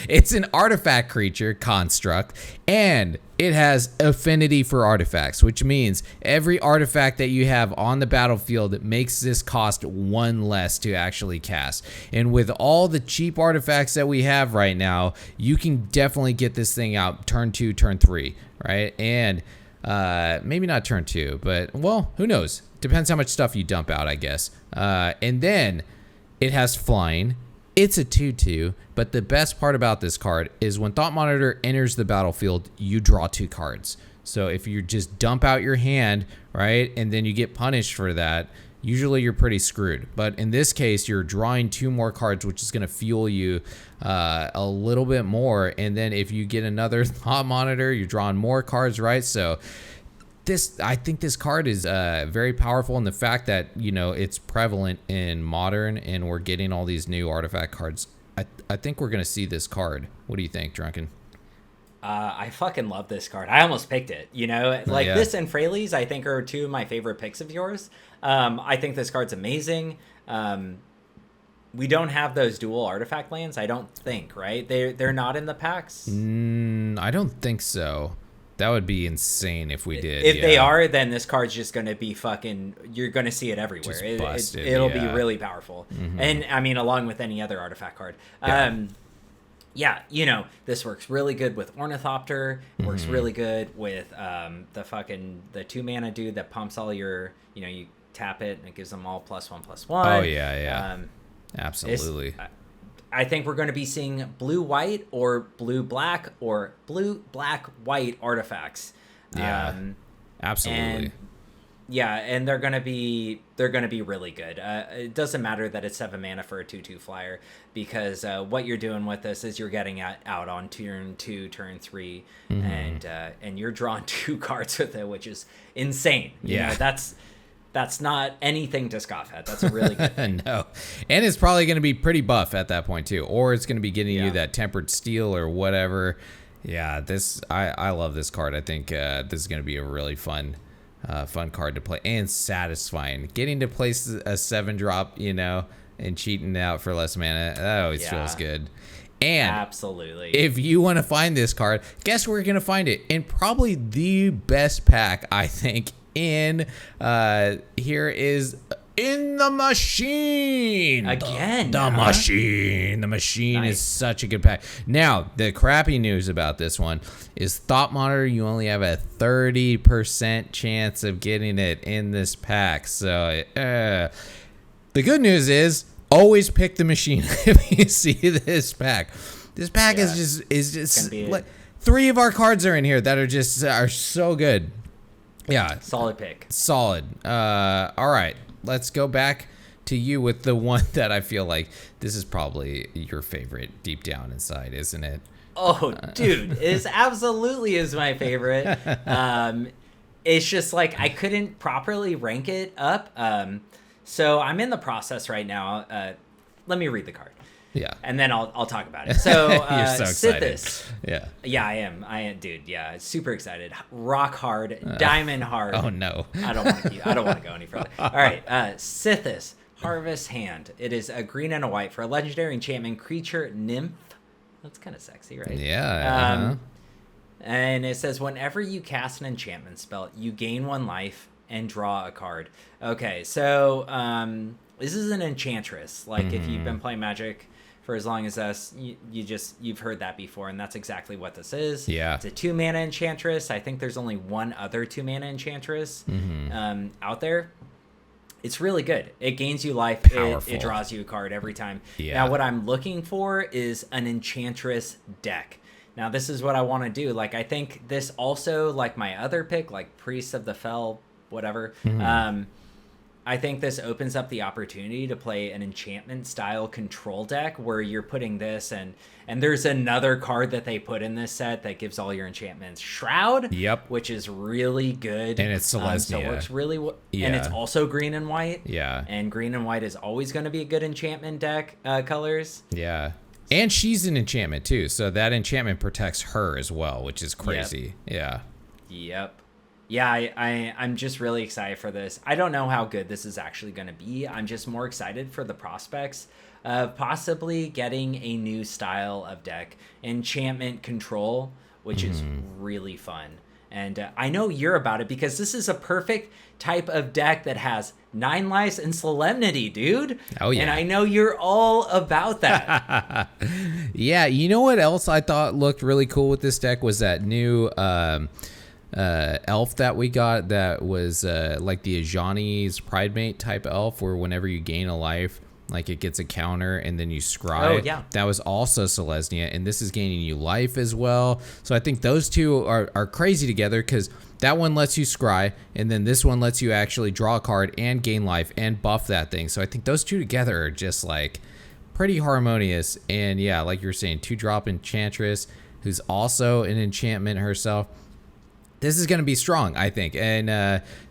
A: It's an artifact creature construct, and it has affinity for artifacts, which means every artifact that you have on the battlefield makes this cost 1 less to actually cast. And with all the cheap artifacts that we have right now, you can definitely get this thing out turn 2, turn 3, right? And maybe not turn 2, but, well, who knows? Depends how much stuff you dump out, I guess. And then it has flying. It's a 2/2, but the best part about this card is when Thought Monitor enters the battlefield, you draw 2 cards. So if you just dump out your hand, right, and then you get punished for that, usually you're pretty screwed. But in this case, you're drawing 2 more cards, which is going to fuel you a little bit more. And then if you get another Thought Monitor, you're drawing more cards, right? So I think this card is very powerful in the fact that, it's prevalent in Modern, and we're getting all these new artifact cards. I think we're going to see this card. What do you think, Drunken?
B: I fucking love this card. I almost picked it, This and Fraley's, I think, are 2 of my favorite picks of yours. I think this card's amazing. We don't have those dual artifact lands, I don't think, right? They're not in the packs?
A: I don't think so. That would be insane if we did.
B: If they are, then this card's just going to be fucking... You're going to see it everywhere. It'll be really powerful. Mm-hmm. And, I mean, along with any other artifact card. Yeah. This works really good with Ornithopter. Works really good with the 2 mana dude that pumps all your... you tap it and it gives them all +1/+1.
A: Oh, yeah. Absolutely.
B: I think we're going to be seeing blue-white or blue-black or blue-black-white artifacts.
A: Yeah, absolutely.
B: And they're going to be really good. It doesn't matter that it's 7 mana for a 2/2 flyer, because what you're doing with this is you're getting out on turn 2, turn 3, and you're drawing 2 cards with it, which is insane. That's not anything to scoff at. That's a really good
A: No. And it's probably going to be pretty buff at that point, too. Or it's going to be getting you that Tempered Steel or whatever. Yeah, I love this card. I think this is going to be a really fun card to play. And satisfying. Getting to place a 7-drop, and cheating out for less mana, that always feels good. And
B: absolutely,
A: if you want to find this card, guess where you're going to find it? In probably the best pack, I think, here is In the Machine
B: again.
A: The machine nice. Is such a good pack. Now the crappy news about this one is Thought Monitor, you only have a 30% chance of getting it in this pack. So the good news is always pick the machine if you see this pack. This pack is just like 3 of our cards are in here that are so good. Yeah.
B: Solid pick.
A: Solid. All right. Let's go back to you with the one that I feel like this is probably your favorite deep down inside, isn't it?
B: Oh, dude. It absolutely is my favorite. It's just like I couldn't properly rank it up. So I'm in the process right now. Let me read the card.
A: Yeah.
B: And then I'll talk about it. So,
A: you're so excited.
B: Sithis.
A: Yeah.
B: Yeah, I am, dude. Yeah, super excited. Rock hard, diamond hard.
A: Oh no.
B: I don't want to go any further. All right. Sithis, Harvest Hand. It is a green and a white for a legendary enchantment creature nymph. That's kind of sexy, right?
A: Yeah.
B: And it says whenever you cast an enchantment spell, you gain 1 life and draw a card. Okay, so this is an enchantress. Like if you've been playing Magic for as long as us, you've heard that before, and that's exactly what this is.
A: Yeah.
B: It's a 2 mana enchantress. I think there's only 1 other 2 mana enchantress out there. It's really good. It gains you life. It draws you a card every time. Yeah. Now, what I'm looking for is an enchantress deck. Now, this is what I want to do. Like, I think this also, like my other pick, like Priest of the Fell, whatever, I think this opens up the opportunity to play an enchantment style control deck where you're putting this and there's another card that they put in this set that gives all your enchantments Shroud.
A: Yep.
B: Which is really good.
A: And it's Celestia.
B: So it works really well. Yeah. And it's also green and white.
A: Yeah.
B: And green and white is always going to be a good enchantment deck colors.
A: Yeah. And she's an enchantment too. So that enchantment protects her as well, which is crazy.
B: Yep. Yeah, I'm just really excited for this. I don't know how good this is actually going to be. I'm just more excited for the prospects of possibly getting a new style of deck, enchantment control, which is really fun. And I know you're about it because this is a perfect type of deck that has 9 lives and Solemnity, dude.
A: Oh, yeah.
B: And I know you're all about that.
A: Yeah, you know what else I thought looked really cool with this deck was that new... elf that we got that was like the Ajani's Pridemate type elf, where whenever you gain a life, Like it gets a counter and then you scry.
B: Oh, yeah.
A: That was also Selesnya, and this is gaining you life as well. So I think those two are crazy together because that one lets you scry, and then this one lets you actually draw a card and gain life and buff that thing. So I think those two together are just like pretty harmonious. And yeah, like you were saying, 2-drop Enchantress, who's also an enchantment herself. This is going to be strong, I think. And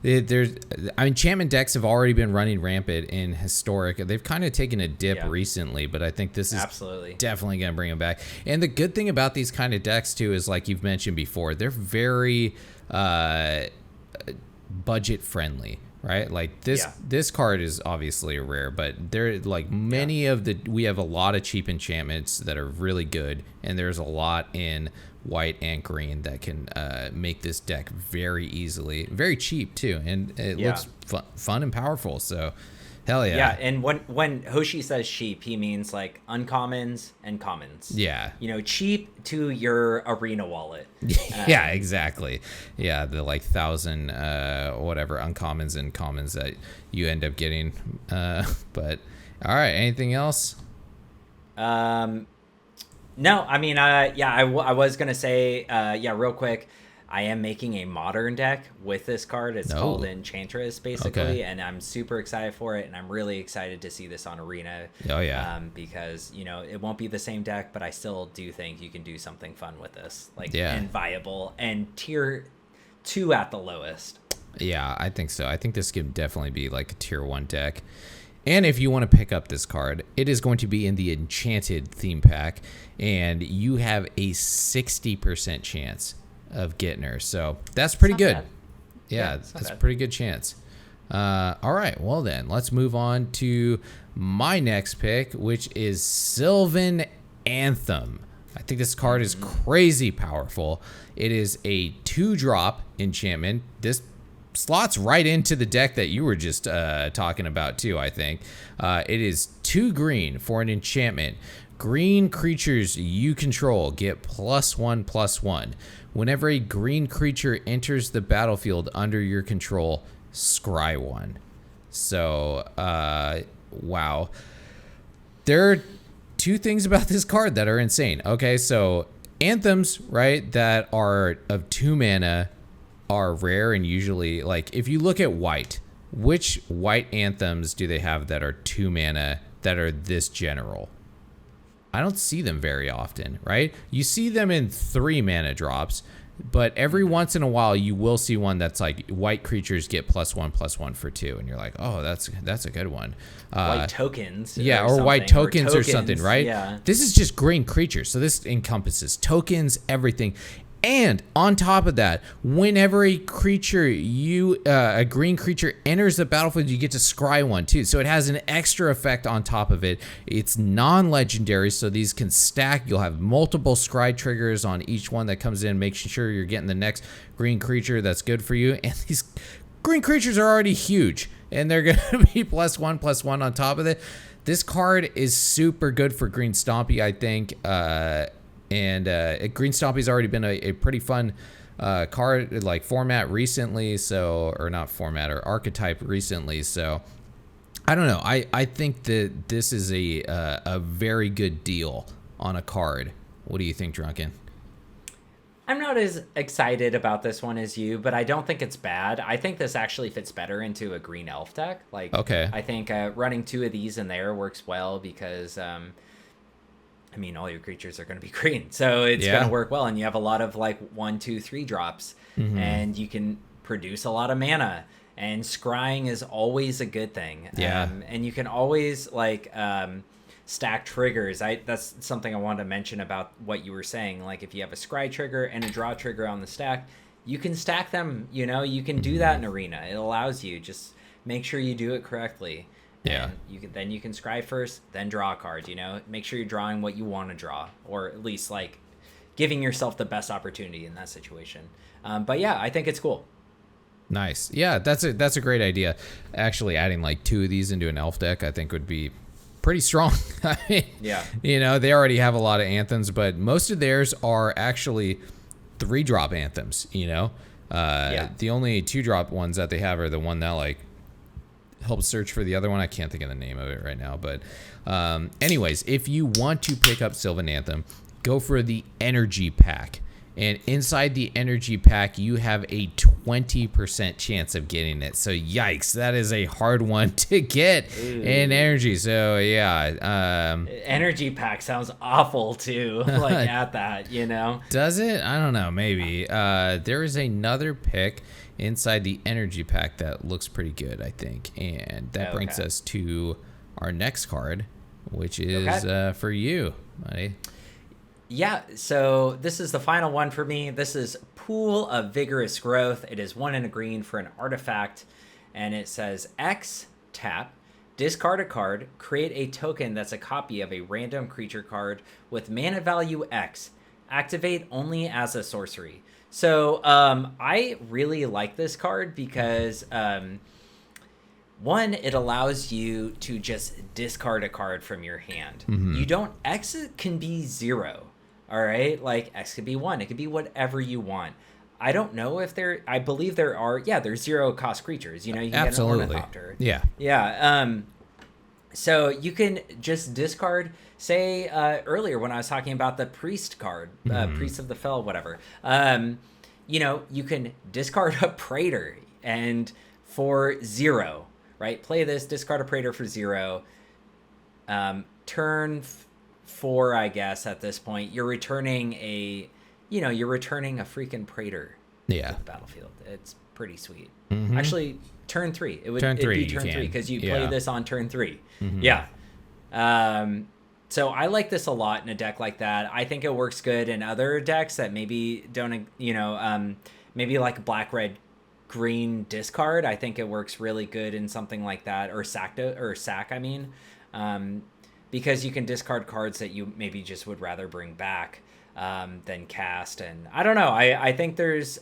A: enchantment decks have already been running rampant in Historic. They've kind of taken a dip recently, but I think this is definitely going to bring them back. And the good thing about these kind of decks, too, is like you've mentioned before, they're very budget friendly, right? Like this card is obviously a rare, but there like many of we have a lot of cheap enchantments that are really good, and there's a lot in white and green that can make this deck very easily, very cheap too, and it looks fun and powerful. So hell yeah.
B: Yeah, and when Hoshi says cheap, he means like uncommons and commons.
A: Yeah.
B: You know, cheap to your arena wallet.
A: Yeah, exactly. Yeah, the like 1,000 whatever uncommons and commons that you end up getting. But all right, anything else?
B: No, I mean, I was gonna say, real quick, I am making a modern deck with this card. It's called Enchantress, basically, and I'm super excited for it, and I'm really excited to see this on Arena.
A: Oh yeah.
B: Because it won't be the same deck, but I still do think you can do something fun with this, and viable, and tier 2 at the lowest.
A: Yeah, I think so. I think this could definitely be like a tier 1 deck. And if you want to pick up this card, it is going to be in the Enchanted theme pack, and you have a 60% chance of getting her. So that's pretty good.
B: Bad.
A: Yeah, that's a pretty good chance. All right, well then, let's move on to my next pick, which is Sylvan Anthem. I think this card is crazy powerful. It is a 2-drop enchantment. This slots right into the deck that you were just talking about too, I think. It is 2 green for an enchantment. Green creatures you control get +1/+1. Whenever a green creature enters the battlefield under your control, scry 1. So, wow. There are 2 things about this card that are insane. Okay, so anthems, right, that are of 2 mana are rare, and usually, like, if you look at white, which white anthems do they have that are 2 mana that are this general? I don't see them very often, right? You see them in 3 mana drops, but every once in a while you will see one that's like white creatures get +1/+1 for 2, and you're like, oh, that's a good one.
B: White tokens.
A: Or white tokens or something, right?
B: Yeah.
A: This is just green creatures, so this encompasses tokens, everything. And on top of that, whenever a creature a green creature enters the battlefield, you get to scry 1 too. So it has an extra effect on top of it. It's non-legendary, so these can stack. You'll have multiple scry triggers on each one that comes in, making sure you're getting the next green creature that's good for you. And these green creatures are already huge, and they're going to be +1/+1 on top of it. This card is super good for Green Stompy, I think. And Green Stompy's already been a pretty fun card, like format recently, or not format, or archetype recently. So I don't know. I think that this is a very good deal on a card. What do you think, Drunken?
B: I'm not as excited about this one as you, but I don't think it's bad. I think this actually fits better into a green elf deck. I think running 2 of these in there works well because all your creatures are going to be green, so it's going to work well, and you have a lot of 1, 2, 3 drops, and you can produce a lot of mana, and scrying is always a good thing. And you can always stack triggers. That's something I wanted to mention about what you were saying. Like if you have a scry trigger and a draw trigger on the stack, you can stack them. You can do that in Arena. It allows you, just make sure you do it correctly. Yeah. And you can scry first, then draw a card. Make sure you're drawing what you want to draw, or at least giving yourself the best opportunity in that situation. But yeah, I think it's cool.
A: Nice. Yeah, that's a great idea. Actually, adding 2 of these into an elf deck, I think would be pretty strong. I mean, they already have a lot of anthems, but most of theirs are actually 3-drop anthems. The only 2-drop ones that they have are the one that help search for the other one. I can't think of the name of it right now. But anyways, if you want to pick up Sylvan Anthem, go for the energy pack. And inside the energy pack, you have a 20% chance of getting it. So yikes, that is a hard one to get in energy. So yeah.
B: Energy pack sounds awful too, like at that, you know?
A: Does it? I don't know, maybe. There is another pick inside the energy pack that looks pretty good, I think. And that brings us to our next card, which is for you, buddy.
B: Yeah, so this is the final one for me. This is Pool of Vigorous Growth. It is 1 and a green for an artifact, and it says X, tap, discard a card, create a token that's a copy of a random creature card with mana value X. Activate only as a sorcery. So I really like this card because... one, it allows you to just discard a card from your hand. You don't... X can be 0. All right, like X could be 1. It could be whatever you want. I don't know if there. I believe there are. Yeah, there's 0 cost creatures. You know, you can get an ornithopter. Yeah. So you can just discard. Say earlier when I was talking about the priest card, priest of the fell, whatever. You know, you can discard a praetor and for 0, right? Play this, discard a praetor for 0. Turn 4, I guess, at this point, you're returning a freaking praetor to the battlefield. It's pretty sweet. Actually, turn 3. It'd be turn 3 because you play this on turn 3. Yeah. So I like this a lot in a deck like that. I think it works good in other decks that maybe don't, maybe like black, red, green discard. I think it works really good in something like that, or sack. I mean. Because you can discard cards that you maybe just would rather bring back than cast, and I don't know. I think there's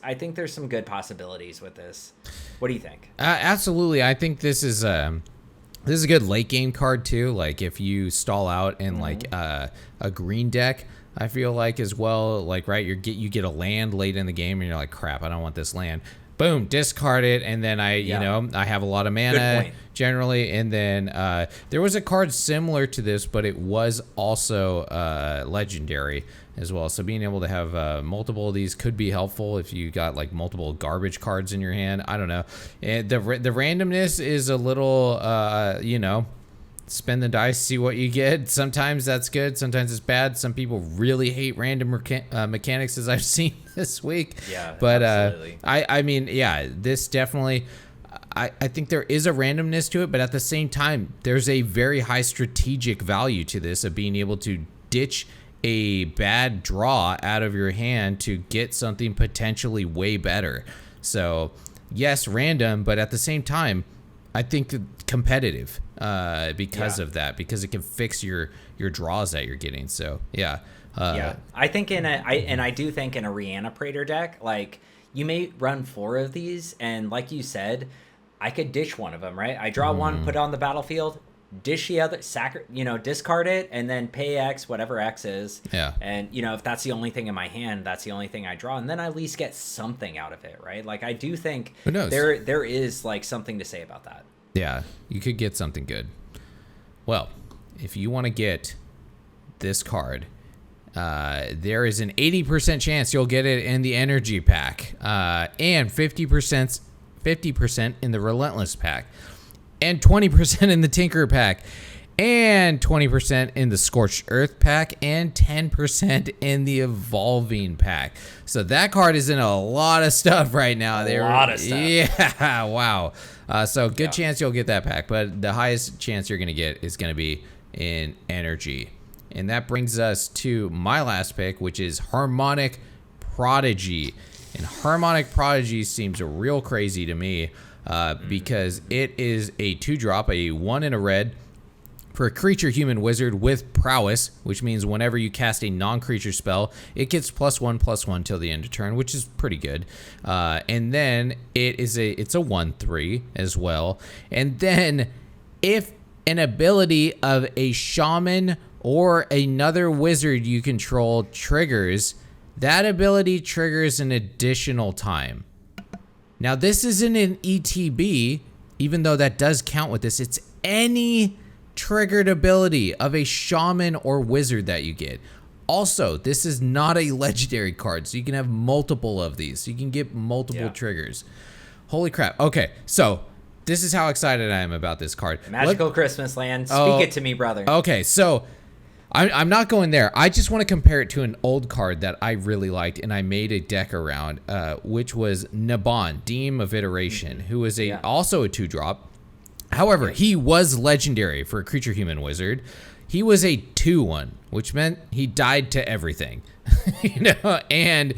B: some good possibilities with this. What do you think?
A: Absolutely, I think this is a good late game card too. Like if you stall out in like a green deck, I feel like as well. Like you get a land late in the game, and you're like, crap, I don't want this land. Boom, discard it, and then I have a lot of mana generally, and then there was a card similar to this, but it was also legendary as well. So being able to have multiple of these could be helpful if you got like multiple garbage cards in your hand. I don't know. And the randomness is a little, spin the dice, see what you get. Sometimes that's good, sometimes it's bad. Some people really hate random mechanics, as I've seen this week.
B: Yeah,
A: but
B: absolutely.
A: I mean, yeah, this definitely, I think there is a randomness to it, but at the same time, there's a very high strategic value to this of being able to ditch a bad draw out of your hand to get something potentially way better. So yes, random, but at the same time, I think competitive because of that, because it can fix your draws that you're getting. So yeah.
B: I think I do think in a Rihanna Praetor deck, like you may run 4 of these, and like you said, I could dish one of them, right? I draw one, put it on the battlefield, dish the other, discard it, and then pay X, whatever X is.
A: Yeah.
B: And if that's the only thing in my hand, that's the only thing I draw, and then I at least get something out of it, right? Like I do think there is like something to say about that.
A: Yeah, you could get something good. Well, if you want to get this card, there is an 80% chance you'll get it in the energy pack, and 50% in the relentless pack, and 20% in the tinker pack, and 20% in the scorched earth pack, and 10% in the evolving pack. So that card is in a lot of stuff right now.
B: A lot of stuff.
A: Yeah, wow. So good chance you'll get that pack, but the highest chance you're going to get is going to be in energy. And that brings us to my last pick, which is Harmonic Prodigy. And Harmonic Prodigy seems real crazy to me because it is a 2-drop, a 1 and a red, for a creature human wizard with prowess, which means whenever you cast a non-creature spell, it gets +1/+1 till the end of turn, which is pretty good. And then it's a 1/3 as well. And then if an ability of a shaman or another wizard you control triggers, that ability triggers an additional time. Now this isn't an ETB. even though that does count with this, it's any triggered ability of a shaman or wizard that you get. Also, this is not a legendary card, so you can have multiple of these. You can get multiple triggers. Holy crap. Okay, so this is how excited I am about this card.
B: Magical Christmas Land. Speak it to me, brother.
A: Okay, so I'm not going there. I just want to compare it to an old card that I really liked, and I made a deck around, which was Naban, Deem of Iteration, who was also a 2-drop. However, he was legendary for a creature human wizard. He was a 2/1, which meant he died to everything. And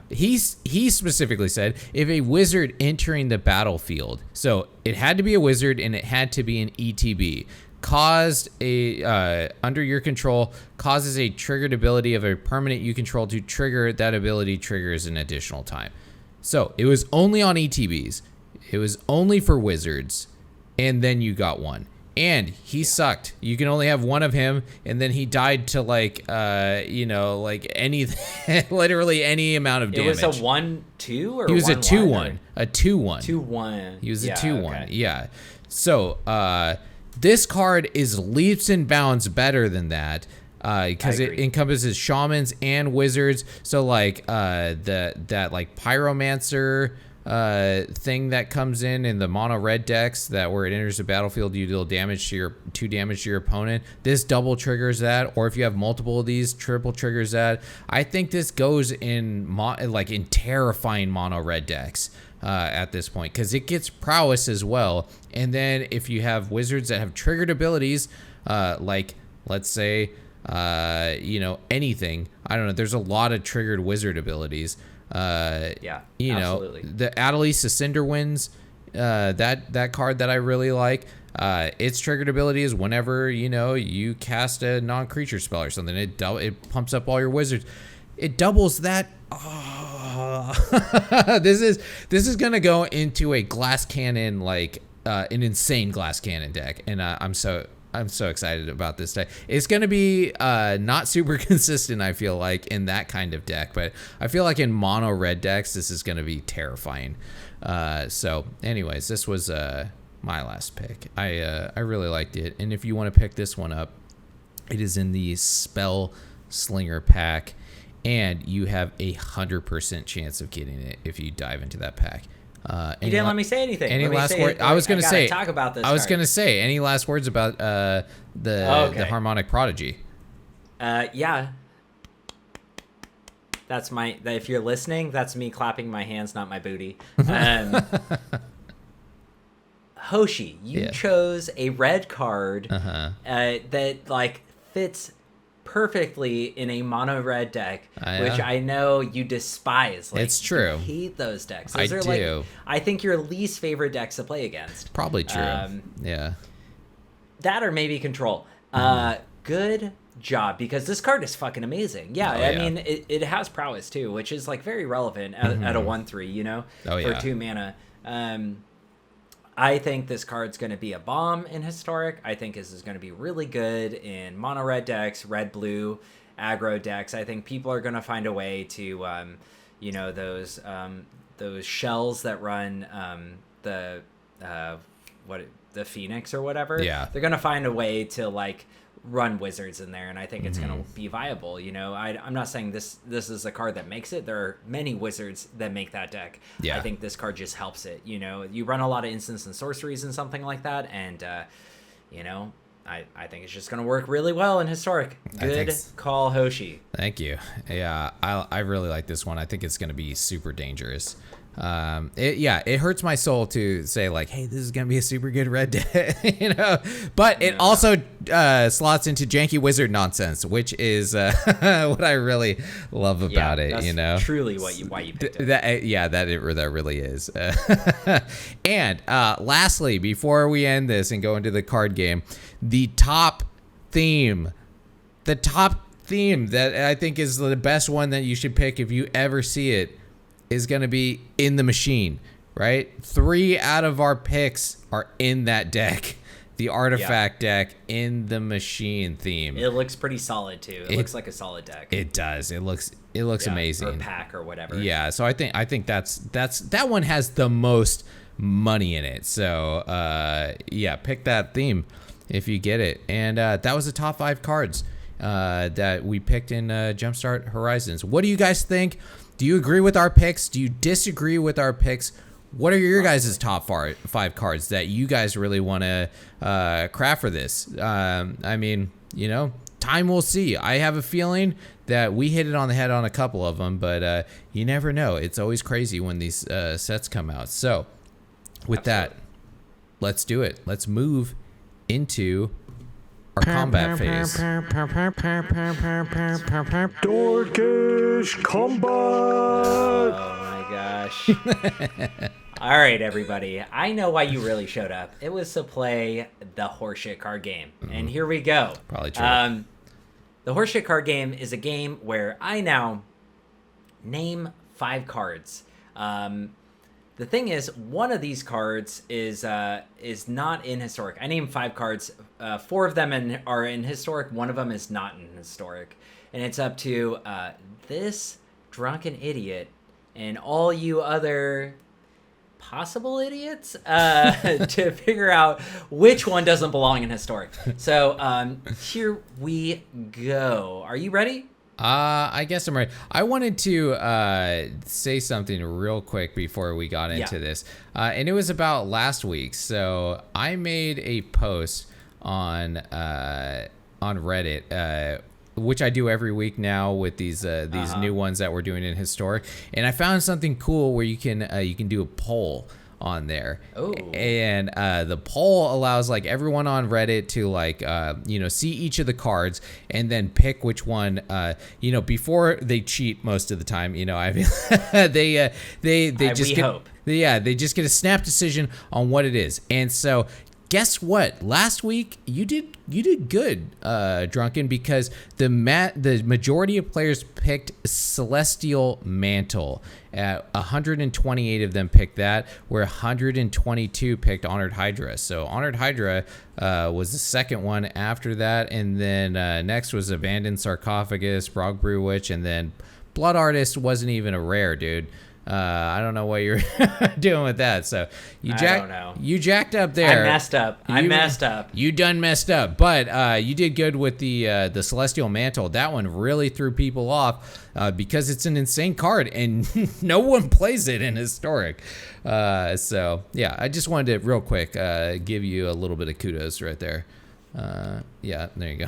A: he specifically said if a wizard entering the battlefield, so it had to be a wizard and it had to be an ETB, caused a under your control, causes a triggered ability of a permanent you control to trigger, that ability triggers an additional time. So it was only on ETBs, it was only for wizards, and then you got one. And he sucked. You can only have one of him, and then he died to like anything, literally any amount of damage.
B: It was a 1/2 or
A: he was
B: 1/1,
A: a 2/1, a 2/1.
B: 2/1.
A: He was a 2/1. Okay. Yeah. So this card is leaps and bounds better than that. Because it encompasses shamans and wizards. So like that like pyromancer thing that comes in the mono red decks, that where it enters the battlefield, you deal damage to your 2 damage to your opponent. This double triggers that, or if you have multiple of these, triple triggers that. I think this goes in in terrifying mono red decks at this point, because it gets prowess as well. And then if you have wizards that have triggered abilities, like let's say anything, I don't know, there's a lot of triggered wizard abilities.
B: Absolutely.
A: The Adelice Cinderwinds, that card that I really like, its triggered ability is whenever you cast a non-creature spell or something, it pumps up all your wizards. It doubles that. This is gonna go into a glass cannon, an insane glass cannon deck, and I'm so excited about this deck. It's going to be not super consistent, I feel like, in that kind of deck. But I feel like in mono red decks, this is going to be terrifying. So anyways, this was my last pick. I really liked it. And if you want to pick this one up, it is in the Spell Slinger pack. And you have 100% chance of getting it if you dive into that pack.
B: You didn't let me say anything.
A: Any last word? I was going to say.
B: Talk about this.
A: I was going to say. Any last words about the Harmonic Prodigy?
B: Yeah. That's if you're listening, that's me clapping my hands, not my booty. Hoshi, you chose a red card that fits perfectly in a mono red deck, which I know you despise.
A: It's true.
B: You hate those decks.
A: Those are do.
B: I think your least favorite decks to play against.
A: Probably true. Yeah.
B: That or maybe Control. Good job, because this card is fucking amazing. I mean, it has prowess too, which is very relevant at a 1/3, for 2 mana. I think this card's going to be a bomb in Historic. I think this is going to be really good in mono red decks, red blue aggro decks. I think people are going to find a way to, those shells that run the Phoenix or whatever.
A: Yeah,
B: they're going to find a way to run wizards in there, and I think it's going to be viable. I'm not saying this is a card that makes it. There are many wizards that make that deck. I think this card just helps it. You run a lot of instants and sorceries and something like that, and I think it's just going to work really well in Historic. Good call, Hoshi.
A: Thank you. Yeah, I really like this one. I think it's going to be super dangerous. It hurts my soul to say hey, this is gonna be a super good red deck, but it also slots into janky wizard nonsense, which is what I really love about it.
B: That's truly why you picked it.
A: That really is. And lastly, before we end this and go into the card game, the top theme that I think is the best one that you should pick if you ever see it is going to be In the Machine, right? 3 out of our picks are in that deck. The artifact deck, In the Machine theme.
B: It looks pretty solid too. It looks like a solid deck.
A: It does. It looks amazing.
B: Or pack or whatever.
A: Yeah, so I think that one has the most money in it. So yeah, pick that theme if you get it. And that was the top 5 cards that we picked in Jumpstart Horizons. What do you guys think? Do you agree with our picks? Do you disagree with our picks? What are your guys' top 5 cards that you guys really want to craft for this? I mean, you know, time will see. I have a feeling that we hit it on the head on a couple of them, but you never know. It's always crazy when these sets come out. So with that, let's do it. Let's move into our combat phase.
C: Dorkish combat!
B: Oh my gosh. All right, everybody. I know why you really showed up. It was to play the horseshit card game. And here we go.
A: Probably true.
B: The horseshit card game is a game where I now name 5 cards. The thing is, one of these cards is not in Historic. I named 5 cards. 4 of them are in Historic. 1 of them is not in Historic. And it's up to this drunken idiot and all you other possible idiots to figure out which one doesn't belong in Historic. So here we go. Are you ready?
A: I guess I'm ready. I wanted to say something real quick before we got into this. And it was about last week. So I made a post on Reddit, which I do every week now with these new ones that we're doing in Historic. And I found something cool where you can do a poll on there.
B: Oh.
A: And the poll allows like everyone on Reddit to like see each of the cards and then pick which one before they cheat most of the time. I mean, they just get a snap decision on what it is. And so guess what? Last week you did good, Drunken, because the majority of players picked Celestial Mantle. 128 of them picked that, where 122 picked Honored Hydra. So Honored Hydra was the second one after that, and then next was Abandoned Sarcophagus, Brogbrew Witch, and then Blood Artist wasn't even a rare, dude. I don't know what you're doing with that. So you jacked up there.
B: I messed up.
A: You done messed up. But you did good with the Celestial Mantle. That one really threw people off because it's an insane card and no one plays it in Historic. So yeah, I just wanted to real quick give you a little bit of kudos right there. Yeah, there you go.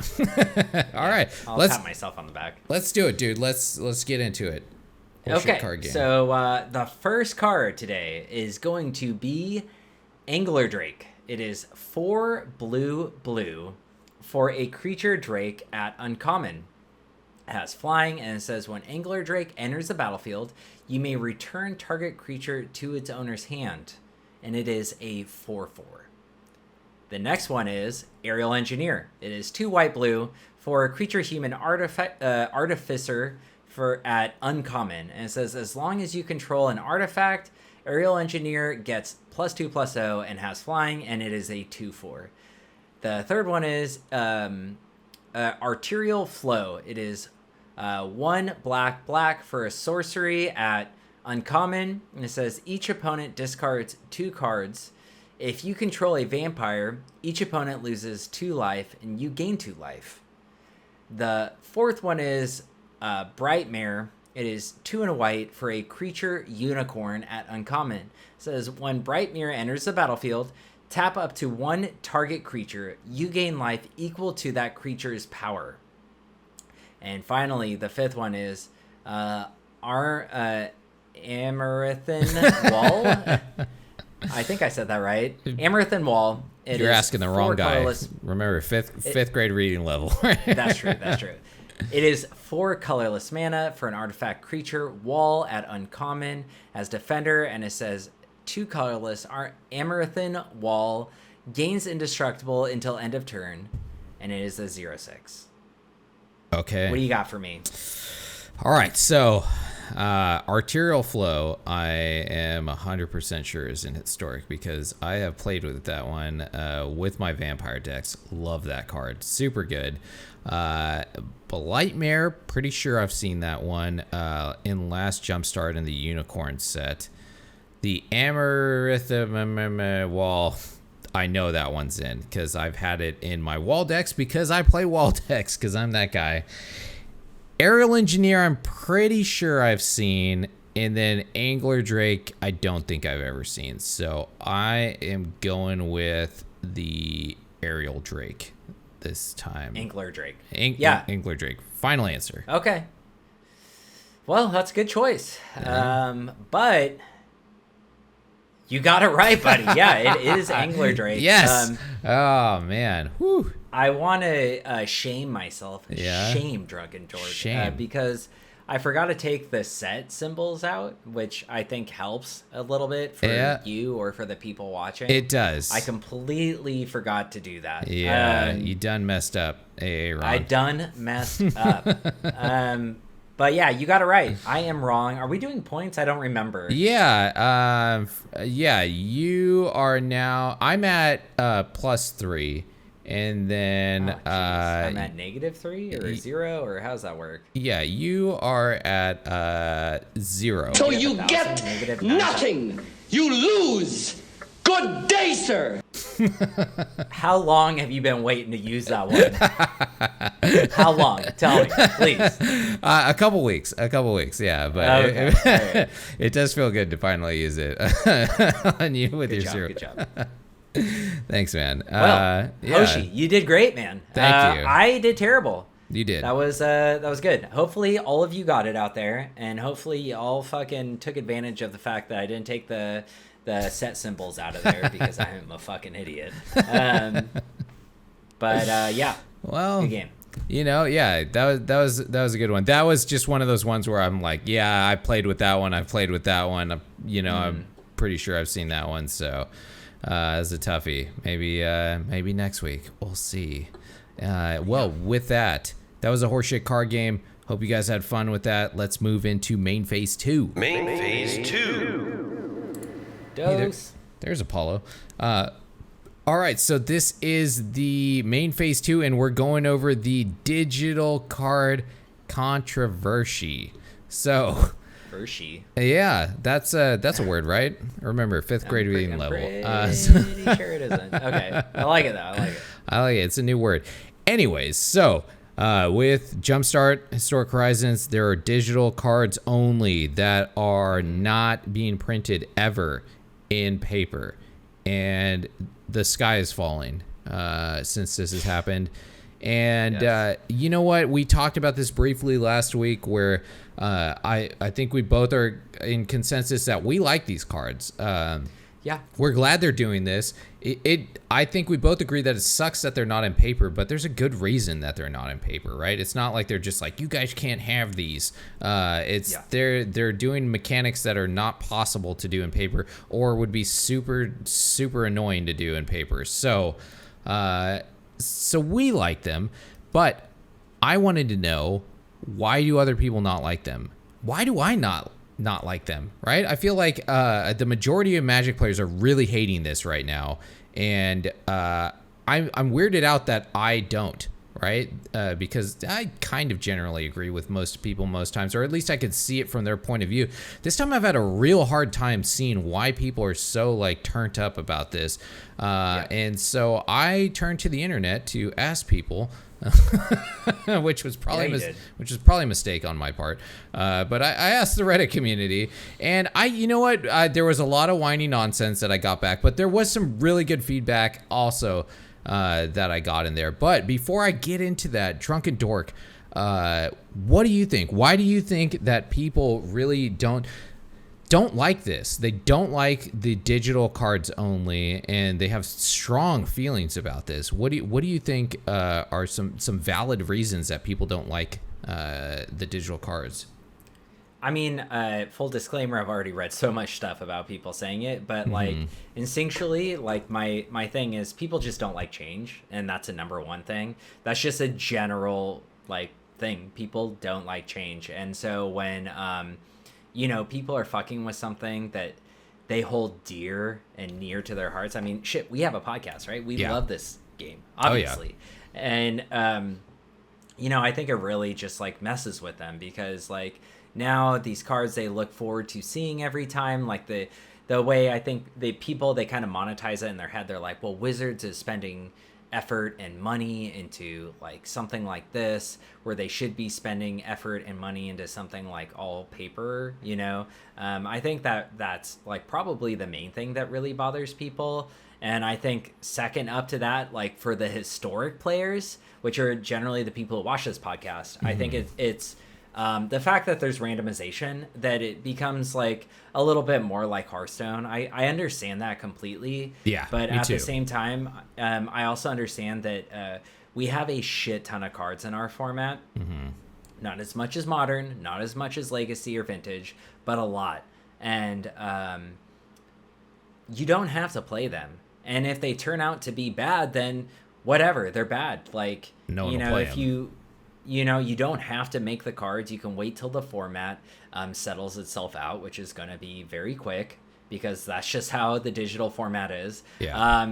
A: All right,
B: I'll pat myself on the back.
A: Let's do it, dude. Let's get into it.
B: Okay,
A: card game.
B: So the first card today is going to be Angler Drake. It is 4 blue for a creature Drake at uncommon. It has flying, and it says when Angler Drake enters the battlefield, you may return target creature to its owner's hand, and it is a 4/4. The next one is Aerial Engineer. It is 2 white-blue for a creature human artificer at uncommon, and it says as long as you control an artifact, Aerial Engineer gets +2/+0 and has flying, and it is a 2/4. The third one is Arterial Flow. It is 1 black for a sorcery at uncommon, and it says each opponent discards 2 cards. If you control a vampire, each opponent loses 2 life and you gain 2 life. The fourth one is Brightmare. It is 2 and a white for a creature unicorn at uncommon. It says when Brightmare enters the battlefield, tap up to 1 target creature. You gain life equal to that creature's power. And finally, the fifth one is Amaranthine Wall. I think I said that right. Amaranthine Wall.
A: You're asking the wrong guy. Remember, fifth grade reading level.
B: That's true. It is 4 colorless mana for an artifact creature wall at uncommon as defender, and it says 2 colorless Amaranthine Wall gains indestructible until end of turn, and it is a 0/6.
A: Okay.
B: What do you got for me?
A: All right, so Arterial Flow, I am 100% sure is in Historic because I have played with that one with my vampire decks. Love that card. Super good. Blightmare, pretty sure I've seen that one in last Jumpstart in the Unicorn set. The Amarith wall. I know that one's in because I've had it in my wall decks because I play wall decks because I'm that guy. Aerial Engineer, I'm pretty sure I've seen. And then Angler Drake, I don't think I've ever seen. So I am going with the Aerial Drake this time.
B: Angler Drake.
A: Angler Drake. Final answer.
B: Okay. Well, that's a good choice. But you got it right, buddy. Yeah, it is Angler Drake.
A: Yes. Oh, man. Whew.
B: I want to shame myself.
A: Yeah.
B: Shame DrunkenDork.
A: Shame.
B: Because I forgot to take the set symbols out, which I think helps a little bit for you or for the people watching.
A: It does.
B: I completely forgot to do that.
A: Yeah, you done messed up, Ron.
B: I done messed up. But yeah, you got it right. I am wrong. Are we doing points? I don't remember.
A: Yeah. You are now. I'm at +3. And then
B: I'm at -3 or 0, or how's that work?
A: Yeah, you are at 0.
E: So you get nothing. You lose. Good day, sir.
B: How long have you been waiting to use that one? How long? Tell me, please.
A: A couple weeks, yeah, but
B: Okay.
A: it does feel good to finally use it on you with your 0.
B: Good job.
A: Thanks, man.
B: Well, Hoshi, you did great, man.
A: Thank you.
B: I did terrible.
A: You did.
B: That was good. Hopefully, all of you got it out there, and hopefully, you all fucking took advantage of the fact that I didn't take the set symbols out of there because I am a fucking idiot. But yeah.
A: Well,
B: good game.
A: That was a good one. That was just one of those ones where I'm like, yeah, I played with that one. I've played with that one. I'm pretty sure I've seen that one. So. As a toughie, maybe next week we'll see. With that was a horseshit card game. Hope you guys had fun with that. Let's move into main phase 2.
D: Main phase 2.
B: Dose.
A: There's Apollo. All right, so this is the main phase 2, and we're going over the digital card controversy. So.
B: Hershey.
A: Yeah, that's a word, right? Remember, 5th grade reading level.
B: Pretty sure it isn't. Okay, I like it though. I like it.
A: It's a new word. Anyways, so with Jumpstart, Historic Horizons, there are digital cards only that are not being printed ever in paper, and the sky is falling since this has happened. And yes. You know what? We talked about this briefly last week where I think we both are in consensus that we like these cards.
B: Yeah.
A: We're glad they're doing this. I think we both agree that it sucks that they're not in paper, but there's a good reason that they're not in paper, right? It's not like they're just like, you guys can't have these. They're doing mechanics that are not possible to do in paper or would be super, super annoying to do in paper. So we like them, but I wanted to know, why do other people not like them? Why do I not like them, right? I feel like the majority of Magic players are really hating this right now, and I'm weirded out that I don't, right? Because I kind of generally agree with most people most times, or at least I could see it from their point of view. This time I've had a real hard time seeing why people are so like turned up about this. And so I turned to the internet to ask people, which was probably a mistake on my part. But I asked the Reddit community, and you know what? There was a lot of whiny nonsense that I got back, but there was some really good feedback also that I got in there. But before I get into that, DrunkenDork, what do you think? Why do you think that people really don't like this? They don't like the digital cards only, and they have strong feelings about this. What do you think are some valid reasons that people don't like the digital cards?
B: I mean, full disclaimer, I've already read so much stuff about people saying it, but like instinctually, like my thing is people just don't like change, and that's a number one thing. That's just a general like thing. People don't like change, and so when people are fucking with something that they hold dear and near to their hearts. I mean, shit, we have a podcast, right? We love this game, obviously. Oh, yeah. And, I think it really just like messes with them because like now these cards they look forward to seeing every time, like the way I think the people, they kind of monetize it in their head. They're like, well, Wizards is spending effort and money into like something like this, where they should be spending effort and money into something like all paper, you know. I think that's like probably the main thing that really bothers people. And I think second up to that, like for the historic players, which are generally the people who watch this podcast, I think it's the fact that there's randomization, that it becomes like a little bit more like Hearthstone. I understand that completely.
A: Yeah,
B: but
A: me
B: at
A: too.
B: the same time, I also understand that we have a shit ton of cards in our format. Not as much as Modern, not as much as Legacy or Vintage, but a lot. And you don't have to play them. And if they turn out to be bad, then whatever, they're bad. Like,
A: No one
B: you
A: will
B: know,
A: play
B: if
A: them.
B: you don't have to make the cards. You can wait till the format settles itself out, which is going to be very quick, because that's just how the digital format is.
A: Yeah.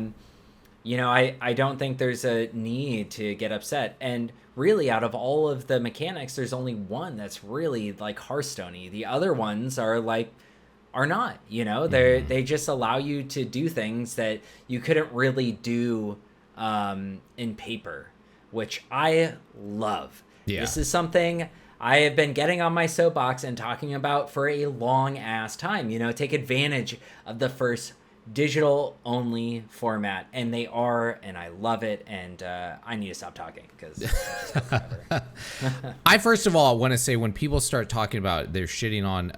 B: You know, I don't think there's a need to get upset. And really, out of all of the mechanics, there's only one that's really like Hearthstone-y. The other ones are not, you know, they just allow you to do things that you couldn't really do in paper, which I love.
A: Yeah.
B: This is something I have been getting on my soapbox and talking about for a long ass time. You know, take advantage of the first digital only format, and they are, and I love it. And I need to stop talking because forever.
A: I first of all want to say, when people start talking about they're shitting on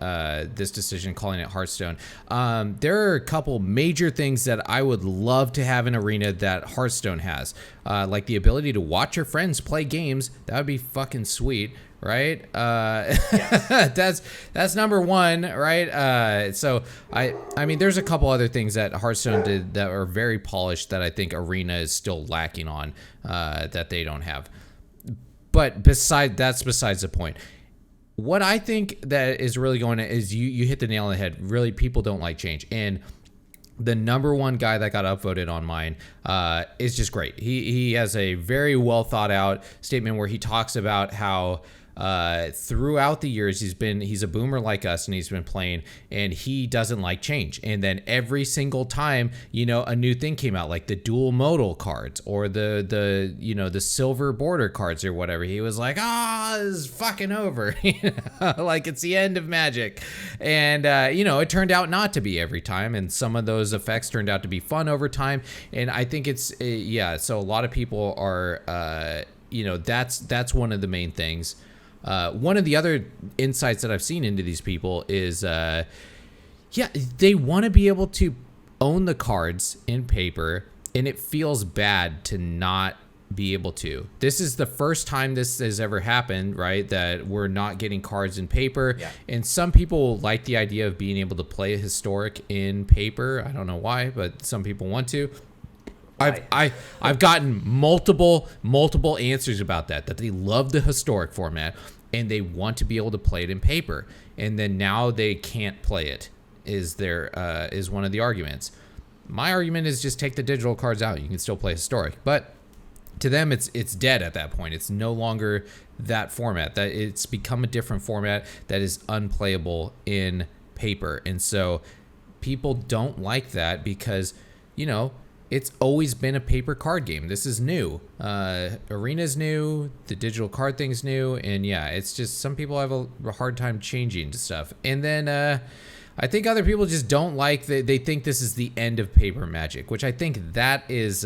A: this decision, calling it Hearthstone, there are a couple major things that I would love to have in Arena that Hearthstone has, like the ability to watch your friends play games. That would be fucking sweet, right?
B: Yes.
A: that's number one, right? So I mean, there's a couple other things that Hearthstone did that are very polished that I think Arena is still lacking on, that they don't have. But that's besides the point. What I think that is really going to is you hit the nail on the head. Really, people don't like change. And the number one guy that got upvoted on mine is just great. He has a very well thought out statement where he talks about how throughout the years he's a boomer like us, and he's been playing, and he doesn't like change. And then every single time, you know, a new thing came out, like the dual modal cards or the you know, the silver border cards or whatever, he was like, this is fucking over. Like it's the end of Magic. And you know, it turned out not to be every time, and some of those effects turned out to be fun over time. And I think it's so a lot of people are you know, that's one of the main things. One of the other insights that I've seen into these people is, they want to be able to own the cards in paper, and it feels bad to not be able to. This is the first time this has ever happened, right? That we're not getting cards in paper.
B: Yeah.
A: And some people like the idea of being able to play a historic in paper. I don't know why, but some people want to. I've gotten multiple answers about that they love the historic format and they want to be able to play it in paper, and then now they can't play it is one of the arguments. My argument is just take the digital cards out. You can still play historic, but to them it's dead at that point. It's no longer that format. That it's become a different format that is unplayable in paper. And so people don't like that because, you know, it's always been a paper card game. This is new. Arena's new. The digital card thing's new. And yeah, it's just some people have a hard time changing to stuff. And then I think other people just don't like they think this is the end of paper Magic, which I think that is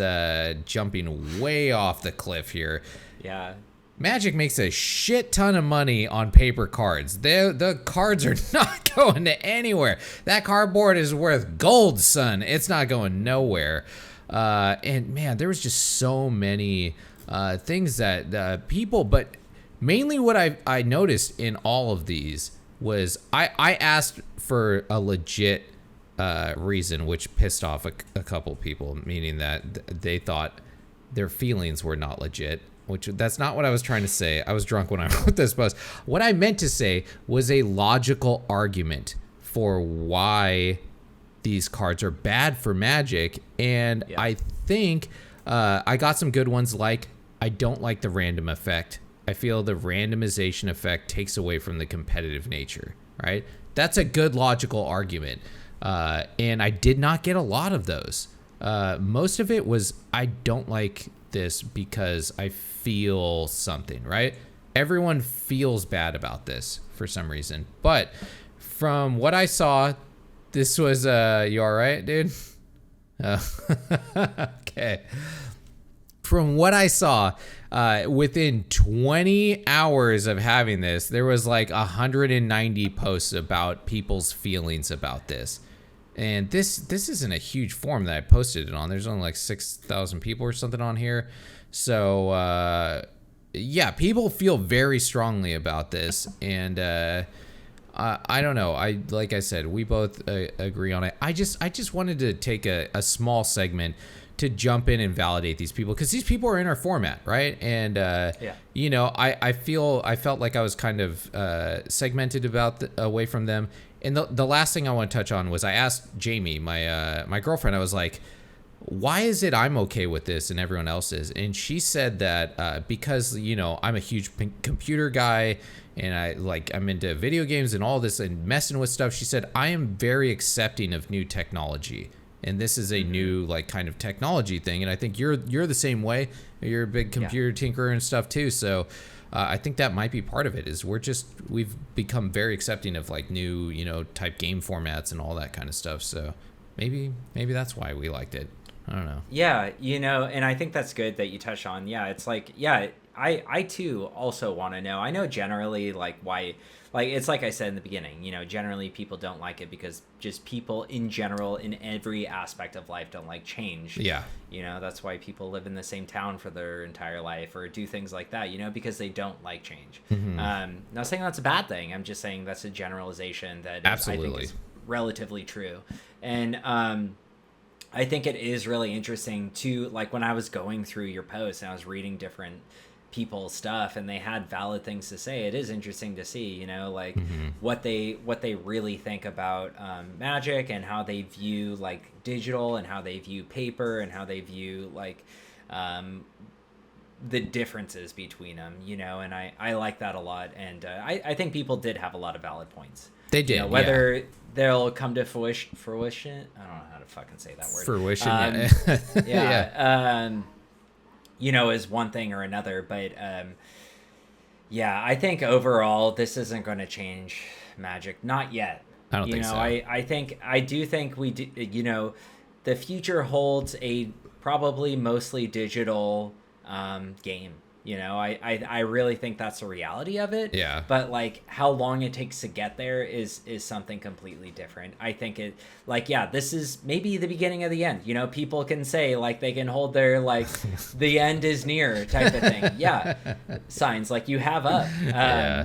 A: jumping way off the cliff here.
B: Yeah.
A: Magic makes a shit ton of money on paper cards. The cards are not going to anywhere. That cardboard is worth gold, son. It's not going nowhere. And man, there was just so many things that people, but mainly what I noticed in all of these was I asked for a legit reason, which pissed off a couple people, meaning that they thought their feelings were not legit. Which that's not what I was trying to say. I was drunk when I wrote this post. What I meant to say was a logical argument for why these cards are bad for Magic. And yeah. I think I got some good ones, like I don't like the random effect. I feel the randomization effect takes away from the competitive nature, right? That's a good logical argument. And I did not get a lot of those. Most of it was, I don't like this because I feel something, right? Everyone feels bad about this for some reason. But from what I saw, this was, you all right, dude? Okay. From what I saw, within 20 hours of having this, there was like 190 posts about people's feelings about this. And this isn't a huge forum that I posted it on. There's only like 6,000 people or something on here. So, yeah, people feel very strongly about this. And I don't know. Like I said, we both agree on it. I just wanted to take a small segment to jump in and validate these people, because these people are in our format, right? And you know, I felt like I was kind of segmented away from them. And the last thing I want to touch on was I asked Jamie, my girlfriend, I was like, why is it I'm okay with this and everyone else is? And she said that because, you know, I'm a huge computer guy and I'm into video games and all this and messing with stuff. She said, I am very accepting of new technology. And this is a new like kind of technology thing. And I think you're the same way. You're a big computer tinkerer and stuff too. So I think that might be part of it, is we've become very accepting of like new, you know, type game formats and all that kind of stuff. So maybe that's why we liked it. I don't know.
B: Yeah, you know, and I think that's good that you touched on. Yeah, it's like, yeah, I too also want to know. I know generally like why, like it's like I said in the beginning, you know, generally people don't like it because just people in general in every aspect of life don't like change.
A: Yeah.
B: You know, that's why people live in the same town for their entire life or do things like that, you know, because they don't like change. Mm-hmm. Not saying that's a bad thing. I'm just saying that's a generalization that I think is relatively true. And I think it is really interesting to, like, when I was going through your posts and I was reading different people's stuff and they had valid things to say, it is interesting to see, you know, like what they really think about Magic and how they view like digital and how they view paper and how they view like the differences between them, you know, and I like that a lot. And I think people did have a lot of valid points.
A: They did,
B: you know, whether they'll come to fruition. I don't know how to fucking say that word.
A: Fruition.
B: Yeah. You know, is one thing or another, but yeah, I think overall this isn't going to change Magic. Not yet.
A: I don't think so.
B: I do think we do. You know, the future holds a probably mostly digital game. You know, I really think that's the reality of it.
A: Yeah.
B: But like how long it takes to get there is something completely different. I think it like, yeah, this is maybe the beginning of the end. You know, people can say like they can hold their like the end is near type of thing. Yeah. Signs like you have up.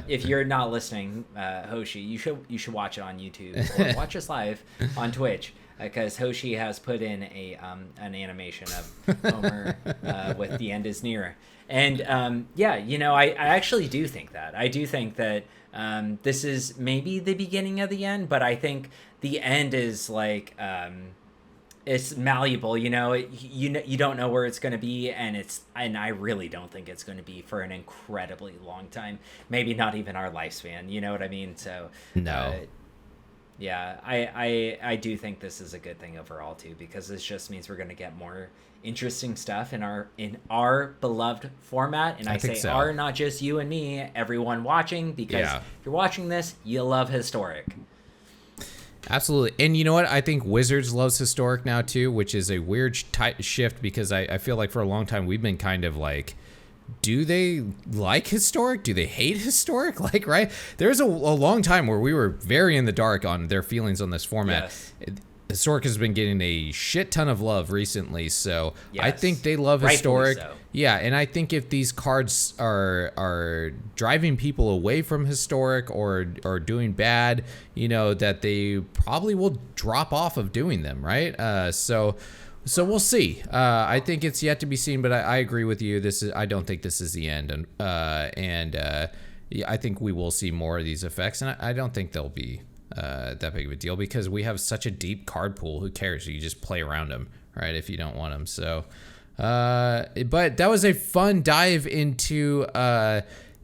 B: If you're not listening, Hoshi, you should watch it on YouTube or watch us live on Twitch. Because Hoshi has put in an animation of Homer with the end is near. And yeah, you know, I actually do think that. I do think that this is maybe the beginning of the end, but I think the end is like it's malleable, you know. You don't know where it's going to be, and I really don't think it's going to be for an incredibly long time. Maybe not even our lifespan, you know what I mean? So
A: no.
B: Yeah, I do think this is a good thing overall too, because this just means we're going to get more interesting stuff in our beloved format. And I say so. Our, not just you and me, everyone watching, because if you're watching this, you love Historic.
A: Absolutely. And you know what? I think Wizards loves Historic now too, which is a weird shift, because I feel like for a long time we've been kind of like, do they like Historic? Do they hate Historic? Like, right? There's a long time where we were very in the dark on their feelings on this format. Yes. Historic has been getting a shit ton of love recently, so yes. I think they love Historic. So. Yeah, and I think if these cards are driving people away from Historic or doing bad, you know, that they probably will drop off of doing them, right? So we'll see. I think it's yet to be seen, but I agree with you. I don't think this is the end, and I think we will see more of these effects, and I don't think they'll be that big of a deal, because we have such a deep card pool. Who cares? You just play around them, right? If you don't want them. So, but that was a fun dive into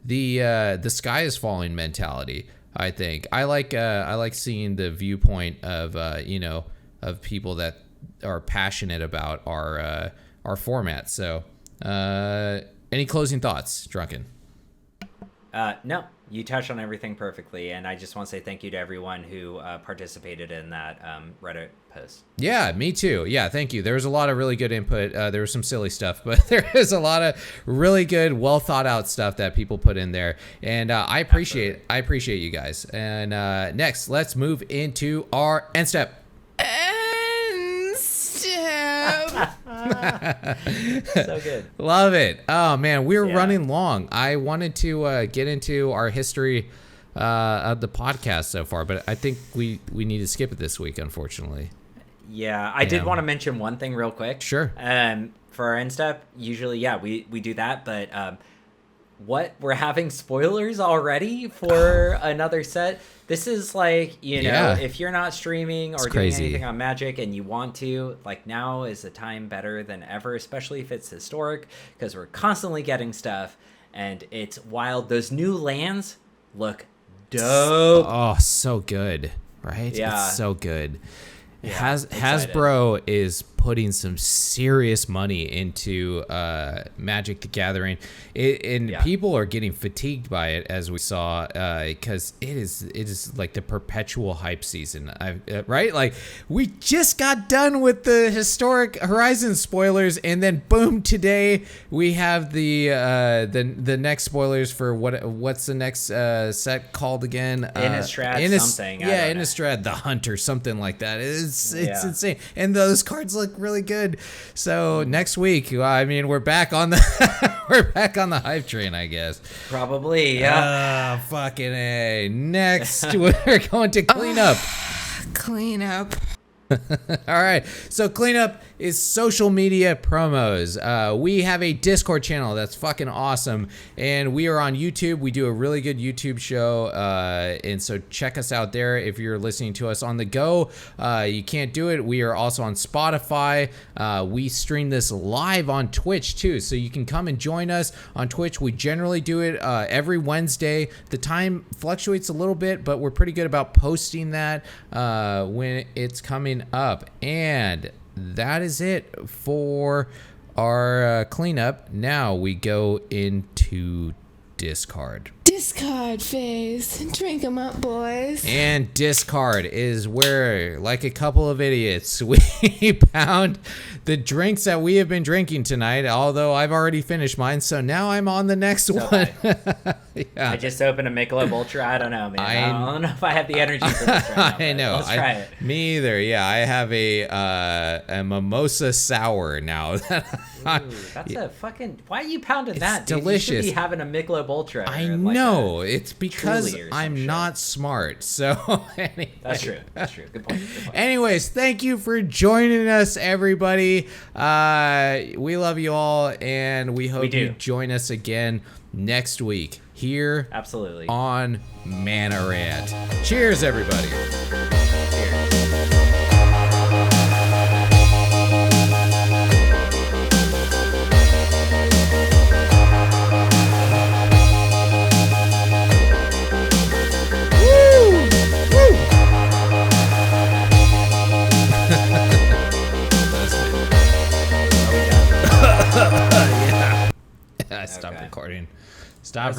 A: the sky is falling mentality. I think I like seeing the viewpoint of of people that are passionate about our format. So, any closing thoughts, Drunken?
B: No, you touched on everything perfectly, and I just want to say thank you to everyone who participated in that Reddit post.
A: Yeah, me too. Yeah, thank you. There was a lot of really good input. There was some silly stuff, but there is a lot of really good, well thought out stuff that people put in there, and I appreciate you guys. And next, let's move into our end step.
B: So good.
A: Love it. Oh man, we're running long. I wanted to get into our history of the podcast so far, but I think we need to skip it this week, unfortunately.
B: Yeah, I did want to mention one thing real quick.
A: Sure.
B: For our end step, usually, we do that, but we're having spoilers already for another set. This is like, if you're not streaming or doing anything on Magic and you want to, like, now is the time better than ever, especially if it's historic, because we're constantly getting stuff and it's wild. Those new lands look dope.
A: Oh, so good, right?
B: Yeah.
A: It's so good.
B: Yeah,
A: Hasbro is putting some serious money into Magic the Gathering, people are getting fatigued by it, as we saw, because it is like the perpetual hype season, right? Like, we just got done with the Historic Horizons spoilers, and then boom, today we have the next spoilers for what's the next set called again?
B: Innistrad something.
A: Yeah, Innistrad the Hunter, something like that. It's insane, and those cards look really good. So next week, I mean, we're back on the hype train, I guess.
B: Probably, yeah.
A: Fucking A. Next, we're going to clean up.
F: Clean up.
A: All right, so cleanup is social media promos. We have a Discord channel that's fucking awesome, and we are on YouTube. We do a really good YouTube show, and so check us out there if you're listening to us on the go. You can't do it. We are also on Spotify. We stream this live on Twitch too, so you can come and join us on Twitch. We generally do it every Wednesday. The time fluctuates a little bit, but we're pretty good about posting that when it's coming up. And that is it for our cleanup. Now we go into discard.
F: Discard phase. Drink 'em up, boys.
A: And discard is where, like a couple of idiots, we pound the drinks that we have been drinking tonight, although I've already finished mine, so now I'm on the next one.
B: I just opened a Michelob Ultra. I don't know, man. I don't know if I have the energy for this right now.
A: I know.
B: Let's try it.
A: Me either. Yeah, I have a mimosa sour now.
B: That's a fucking... Why are you pounding that, dude?
A: Delicious.
B: You should be having a Michelob Ultra.
A: I know. It's because I'm not smart. So anyway.
B: That's true. Good point.
A: Anyways, thank you for joining us, everybody. We love you all, and we hope you join us again next week here on Mana Rant. Cheers, everybody. Stop recording. Stop.